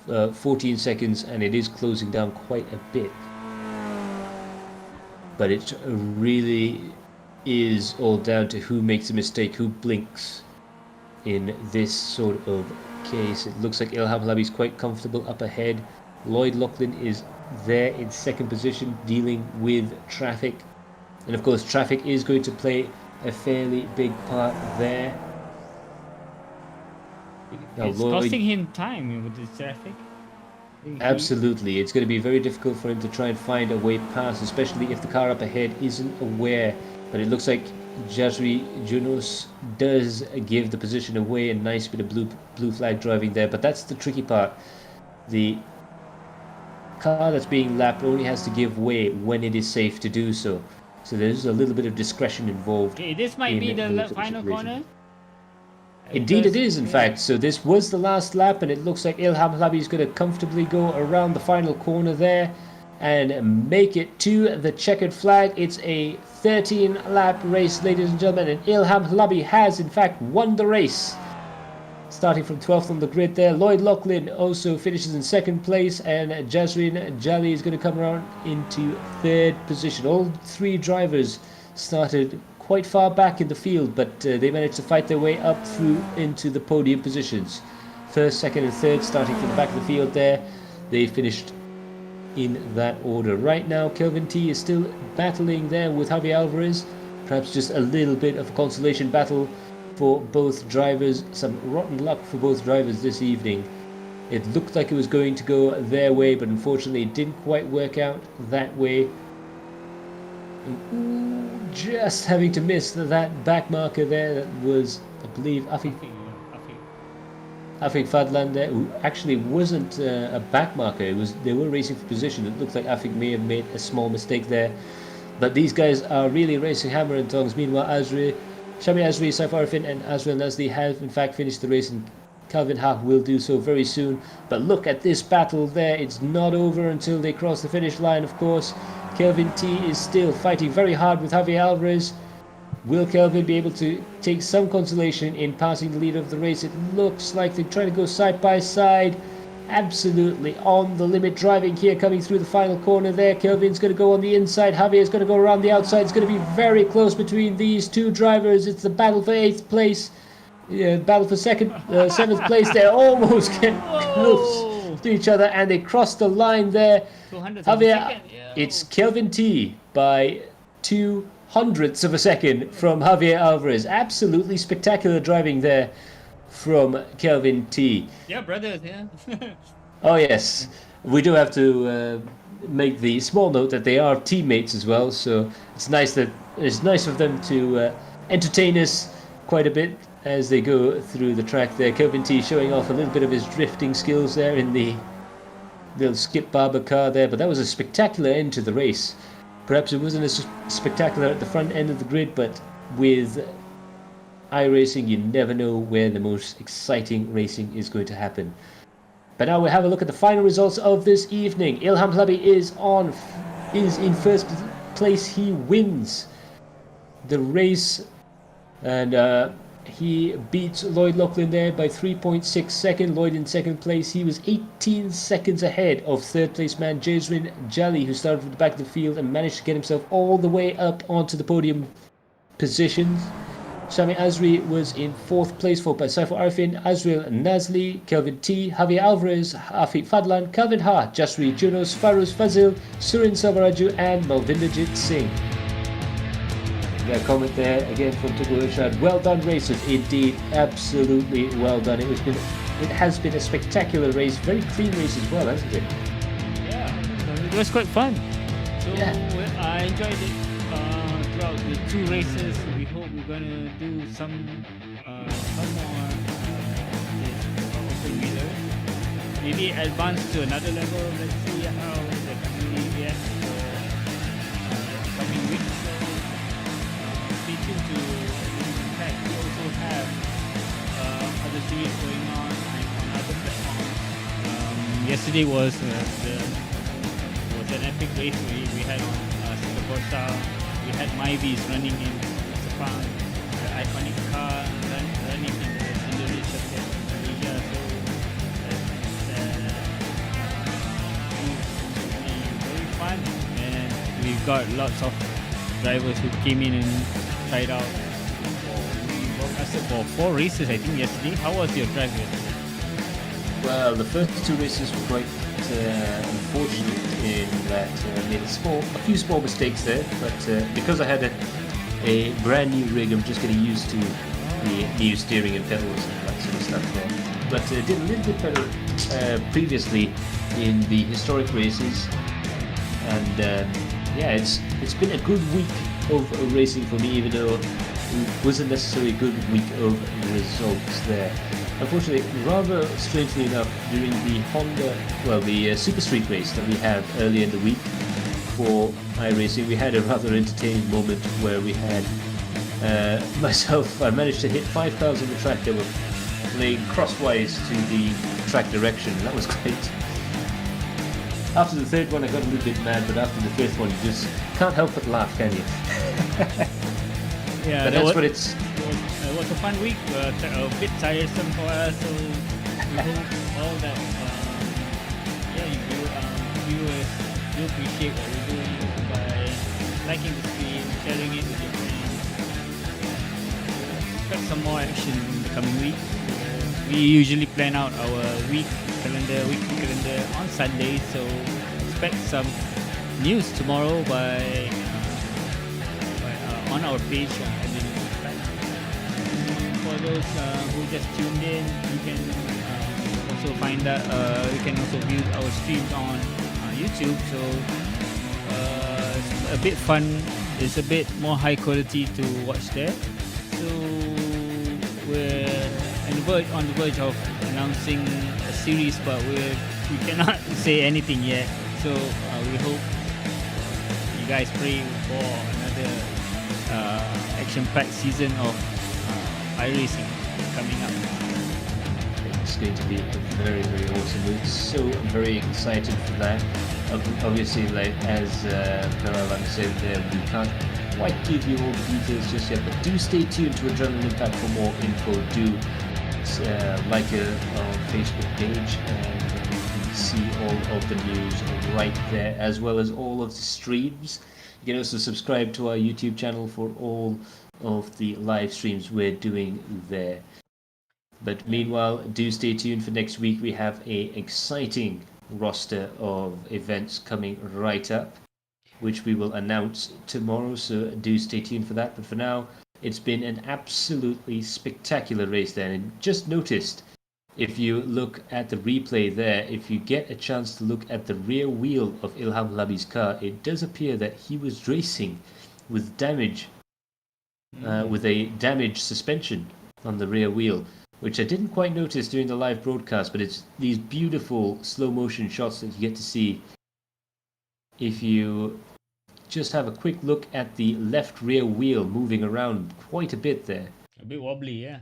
14 seconds, and it is closing down quite a bit. But it really is all down to who makes a mistake, who blinks in this sort of case. It looks like Ilham Halabi is quite comfortable up ahead. Lloyd Lachlan is there in second position, dealing with traffic, and of course traffic is going to play a fairly big part there. Now, It's costing him time with the traffic. Absolutely, it's going to be very difficult for him to try and find a way past, especially if the car up ahead isn't aware. But it looks like Jasri Junus does give the position away. A nice bit of blue flag driving there, but that's the tricky part. The car that's being lapped only has to give way when it is safe to do so. So there's a little bit of discretion involved. Okay, this might be the final corner. Indeed it is, in fact. So this was the last lap, and it looks like Ilham Halabi is going to comfortably go around the final corner there. and make it to the checkered flag. It's a 13-lap race, ladies and gentlemen, and Ilham Hlabi has in fact won the race. Starting from 12th on the grid there, Lloyd Loughlin also finishes in 2nd place, and Jasrin Jali is going to come around into 3rd position. All 3 drivers started quite far back in the field, but they managed to fight their way up through into the podium positions. 1st, 2nd and 3rd starting from the back of the field there. They finished in that order. Right now Kelvin T is still battling there with Javier Alvarez. Perhaps just a little bit of a consolation battle for both drivers. Some rotten luck for both drivers this evening. It looked like it was going to go their way, but unfortunately it didn't quite work out that way. Just having to miss that back marker there. That was, I believe, Afik Fadlan there, who actually wasn't a back marker. They were racing for position. It looked like Afik may have made a small mistake there. But these guys are really racing hammer and tongs. Meanwhile, Shami Azri, Saif Arifin and Azrael Nazli have in fact finished the race, and Calvin Ha will do so very soon. But look at this battle there. It's not over until they cross the finish line, of course. Kelvin T is still fighting very hard with Javier Alvarez. Will Kelvin be able to take some consolation in passing the lead of the race? It looks like they're trying to go side by side. Absolutely on the limit driving here, coming through the final corner there. Kelvin's going to go on the inside. Javier's going to go around the outside. It's going to be very close between these 2 drivers. It's the battle for 8th place. Battle for 7th place. They almost get close to each other, and they cross the line there. Javier, it's Kelvin T by 2/100ths of a second from Javier Alvarez. Absolutely spectacular driving there from Kelvin T. Yeah, brothers, yeah. Oh yes, we do have to make the small note that they are teammates as well. So it's nice of them to entertain us quite a bit as they go through the track there. Kelvin T showing off a little bit of his drifting skills there in the little Skip Barber car there, but that was a spectacular end to the race. Perhaps it wasn't as spectacular at the front end of the grid, but with iRacing you never know where the most exciting racing is going to happen. But now we'll have a look at the final results of this evening. Ilham Hlabi is in 1st place. He wins the race, and he beats Lloyd Loughlin there by 3.6 seconds. Lloyd in 2nd place. He was 18 seconds ahead of 3rd place man Jasrin Jali, who started from the back of the field and managed to get himself all the way up onto the podium positions. Shami Azri was in 4th place, followed by Saiful Arifin, Azrael Nazli, Kelvin T, Javier Alvarez, Afiq Fadlan, Calvin Ha, Jasri Junos, Faruz Fazil, Surin Selvaraju and Malvinderjit Singh. Their comment there again from Tugul Irshad. Well done racers, indeed, absolutely well done. It has been a spectacular race, very clean race as well, hasn't it? Yeah, it was quite fun. So yeah. I enjoyed it throughout the 2 races. We hope we're gonna do some more open wheelers. Maybe advance to another level. Let's see how the community reacts coming weeks. Stay tuned to Impact. We also have other series going on other platforms. Yesterday was an epic race we had on Singapore Style. We had Myvis running in Sepang, the iconic car running in the Indonesia circuit in Malaysia. So very fun, and we've got lots of drivers who came in and tried out. We broadcasted for 4 races, I think, yesterday. How was your drive yesterday? Well, the first 2 races were quite unfortunate in that made a few small mistakes there, but because I had a brand new rig, I'm just getting used to the new steering and pedals and that sort of stuff there. But did a little bit better previously in the historic races, and yeah, it's been a good week of racing for me, even though it wasn't necessarily a good week of results there. Unfortunately, rather strangely enough, during the Super Street race that we had earlier in the week for iRacing, we had a rather entertaining moment where we had I managed to hit 5 cars on the track that were playing crosswise to the track direction. That was great. After the third one, I got a little bit mad, but after the fifth one, you just can't help but laugh, can you? Yeah, But that's what it's. it was a fun week, a bit tiresome for us. So we hope all that viewers do appreciate what we're doing by liking the stream, sharing it with your friends. Expect some more action in the coming week. We usually plan out our weekly calendar on Sunday, so expect some news tomorrow on our page. For those who just tuned in, you can also find that you can also view our streams on YouTube. So it's a bit fun. It's a bit more high quality to watch there. So we're on the verge of announcing a series, but we cannot say anything yet. So we hope you guys pray for another action-packed season of iRacing coming up. It's going to be very, very awesome. We're so very excited for that. Obviously, like as Karavan said there, we can't quite give you all the details just yet, but do stay tuned to Adrenaline Impact for more info. Do like our Facebook page, and you can see all of the news right there, as well as all of the streams. You can also subscribe to our YouTube channel for all of the live streams we're doing there. But meanwhile, do stay tuned for next week. We have a exciting roster of events coming right up, which we will announce tomorrow, so do stay tuned for that. But for now, it's been an absolutely spectacular race there. And just noticed, if you look at the replay there, if you get a chance to look at the rear wheel of Ilham Labi's car, it does appear that he was racing with damage, with a damaged suspension on the rear wheel, which I didn't quite notice during the live broadcast, but it's these beautiful slow motion shots that you get to see if you just have a quick look at the left rear wheel moving around quite a bit there. A bit wobbly, yeah.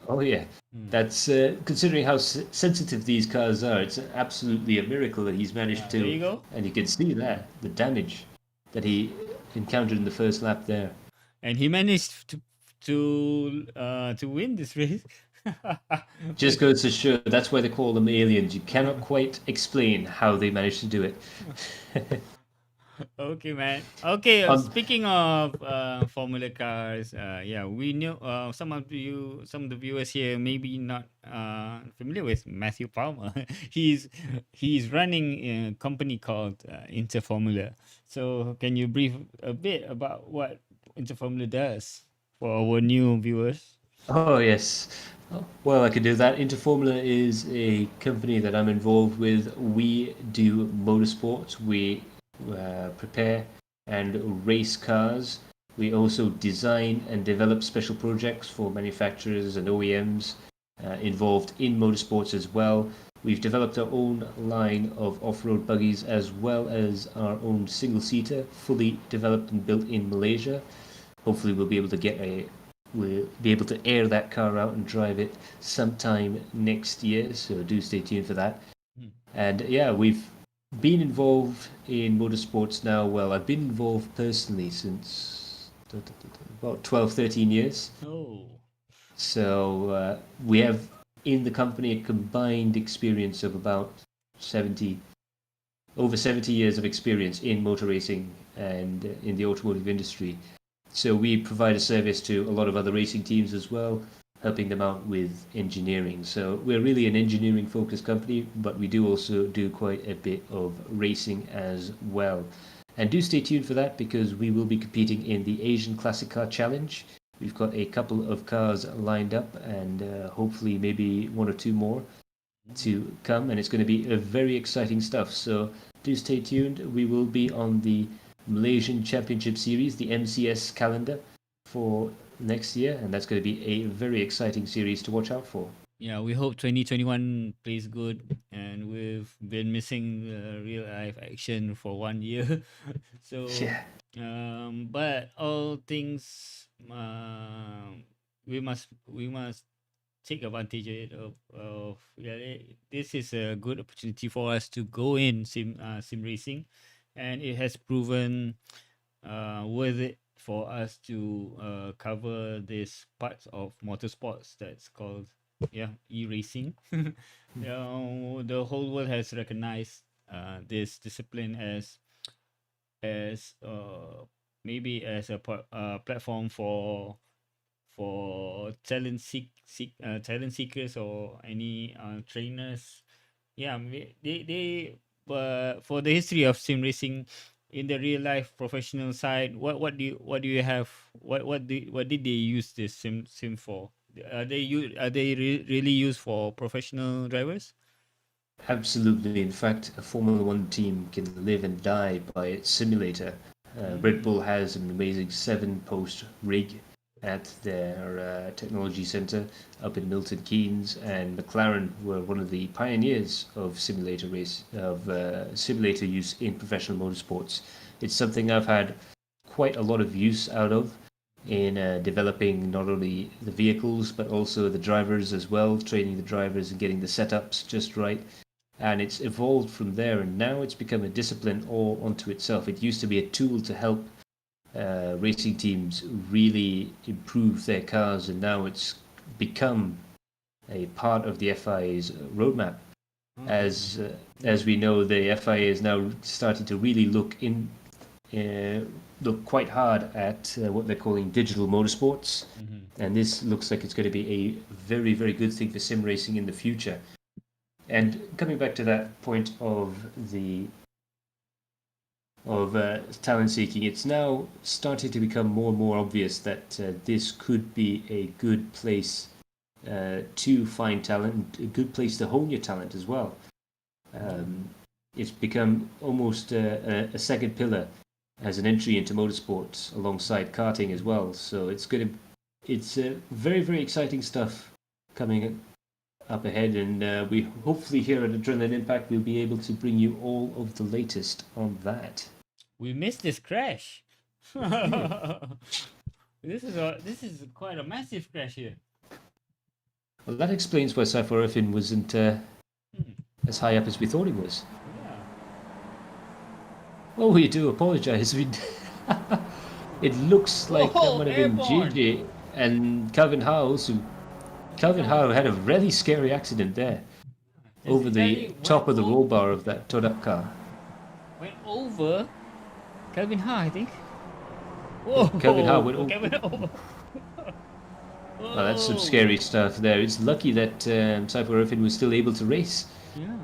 Oh yeah, that's considering how sensitive these cars are. It's absolutely a miracle that he's managed to. There you go. And you can see that the damage that he encountered in the first lap there. And he managed to win this race. Just goes to show that's why they call them aliens. You cannot quite explain how they managed to do it. Okay, man. Okay, speaking of Formula cars, yeah, we know some of the viewers here maybe not familiar with Matthew Palmer. he's running a company called Interformula. So can you brief a bit about what Interformula does for our new viewers? Oh yes. Well, I could do that. Interformula is a company that I'm involved with. We do motorsports. We prepare and race cars. We also design and develop special projects for manufacturers and OEMs involved in motorsports as well. We've developed our own line of off-road buggies as well as our own single-seater, fully developed and built in Malaysia. Hopefully we'll be able to air that car out and drive it sometime next year, so do stay tuned for that. And yeah, we've been involved in motorsports now. Well, I've been involved personally since about 12-13 years. Oh. So we have in the company a combined experience of about over 70 years of experience in motor racing and in the automotive industry. So we provide a service to a lot of other racing teams as well, helping them out with engineering. So we're really an engineering focused company, but we do also do quite a bit of racing as well. And do stay tuned for that, because we will be competing in the Asian Classic Car Challenge. We've got a couple of cars lined up, and hopefully maybe one or two more to come, and it's going to be a very exciting stuff. So do stay tuned. We will be on the Malaysian Championship Series, the MCS calendar, for next year, and that's going to be a very exciting series to watch out for. Yeah, we hope 2021 plays good, and we've been missing real life action for 1 year. So Yeah. But all things we must take advantage this is a good opportunity for us to go in sim racing, and it has proven worth it for us to cover this parts of motorsports that's called iRacing. The whole world has recognized this discipline as maybe as a platform for talent seekers or any trainers. They but for the history of sim racing in the real life professional side, what do you have, what did they use this sim for? Are they really used for professional drivers? Absolutely. In fact, a Formula One team can live and die by its simulator. Red Bull has an amazing 7-post rig at their technology center up in Milton Keynes, and McLaren were one of the pioneers of simulator use in professional motorsports. It's something I've had quite a lot of use out of in developing not only the vehicles but also the drivers as well, training the drivers and getting the setups just right. And it's evolved from there, and now it's become a discipline all unto itself. It used to be a tool to help racing teams really improve their cars, and now it's become a part of the FIA's roadmap. As we know, the FIA is now starting to really look quite hard at what they're calling digital motorsports, and this looks like it's going to be a very, very good thing for sim racing in the future. And coming back to that point of talent seeking, it's now starting to become more and more obvious that this could be a good place to find talent, a good place to hone your talent as well. It's become almost a second pillar as an entry into motorsports alongside karting as well. So it's very, very exciting stuff coming up ahead, and we hopefully here at Adrenaline Impact we'll be able to bring you all of the latest on that. We missed this crash. This is quite a massive crash here. Well, that explains why Cypher Irfin wasn't as high up as we thought he was. Yeah. Well, we do apologise. It looks like that might have been JJ and Calvin Howes. Calvin Howe had a really scary accident there over the top of the roll bar of that towed-up car. Went over Calvin Howe, I think. Whoa! Calvin Howe went over. Calvin over. Well, that's some scary stuff there. It's lucky that Cypher Irfin was still able to race. Yeah.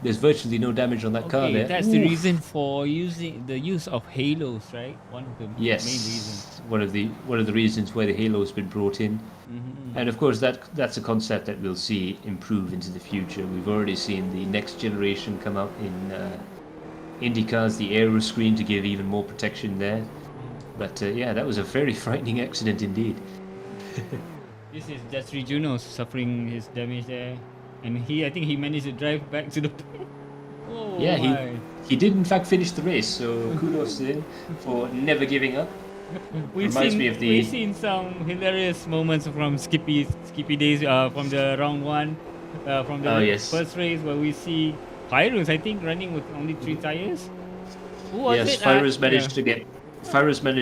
There's virtually no damage on that car there. That's the reason for using the use of halos, right? One of the main reasons. One of the reasons why the halo's been brought in. And of course that's a concept that we'll see improve into the future. We've already seen the next generation come out in IndyCars, the aero screen to give even more protection there. But that was a very frightening accident indeed. This is Jasri Junos suffering his damage there, and I think he managed to drive back to the. Oh, yeah, my. he did in fact finish the race, so kudos to him for never giving up. We've seen some hilarious moments from Skippy days from the round one, from the first race where we see Pyrus, I think, running with only 3 tires. Who was it? Pyrus managed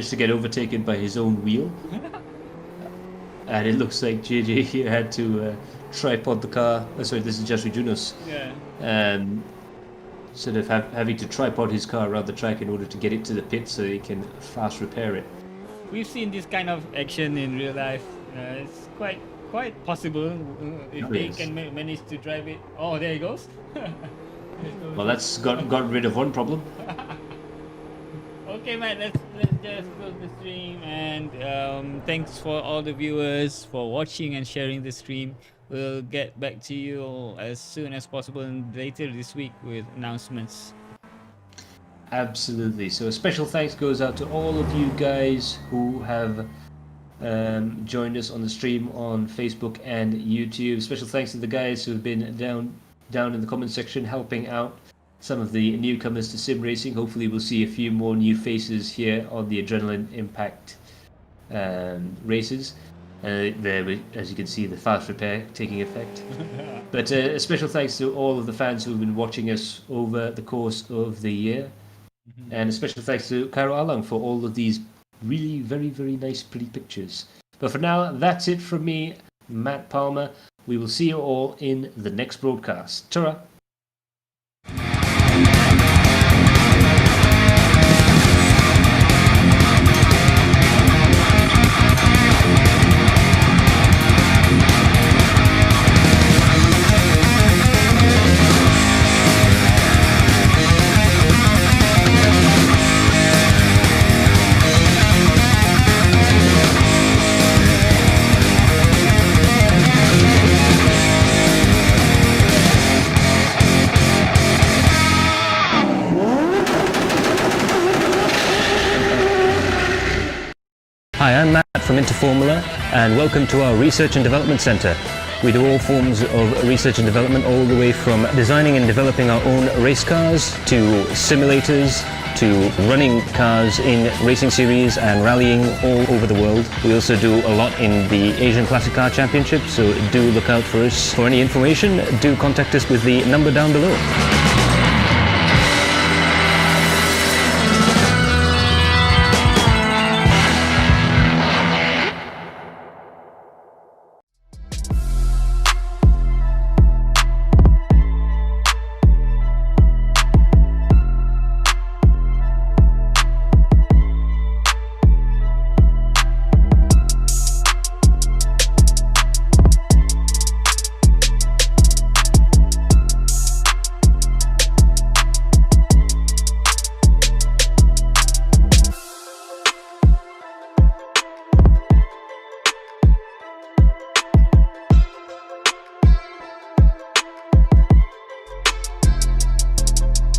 to get overtaken by his own wheel. And it looks like JJ here had to tripod the car. Sorry, this is Jasri Junos. Yeah. Sort of having to tripod his car around the track in order to get it to the pit so he can fast repair it. We've seen this kind of action in real life. It's quite possible if they can manage to drive it. Oh, there he goes. Well, that's got rid of one problem. Okay, Matt, let's just close the stream, and thanks for all the viewers for watching and sharing the stream. We'll get back to you as soon as possible and later this week with announcements. Absolutely. So a special thanks goes out to all of you guys who have joined us on the stream on Facebook and YouTube. Special thanks to the guys who have been down in the comment section helping out some of the newcomers to sim racing. Hopefully we'll see a few more new faces here on the Adrenaline Impact races. As you can see, the fast repair taking effect. But a special thanks to all of the fans who've been watching us over the course of the year. And a special thanks to Cairo Alang for all of these really very, very nice, pretty pictures. But for now, that's it from me, Matt Palmer. We will see you all in the next broadcast. Ta-ra! Hi, I'm Matt from Interformula, and welcome to our Research and Development Centre. We do all forms of research and development, all the way from designing and developing our own race cars, to simulators, to running cars in racing series and rallying all over the world. We also do a lot in the Asian Classic Car Championship, so do look out for us. For any information, do contact us with the number down below.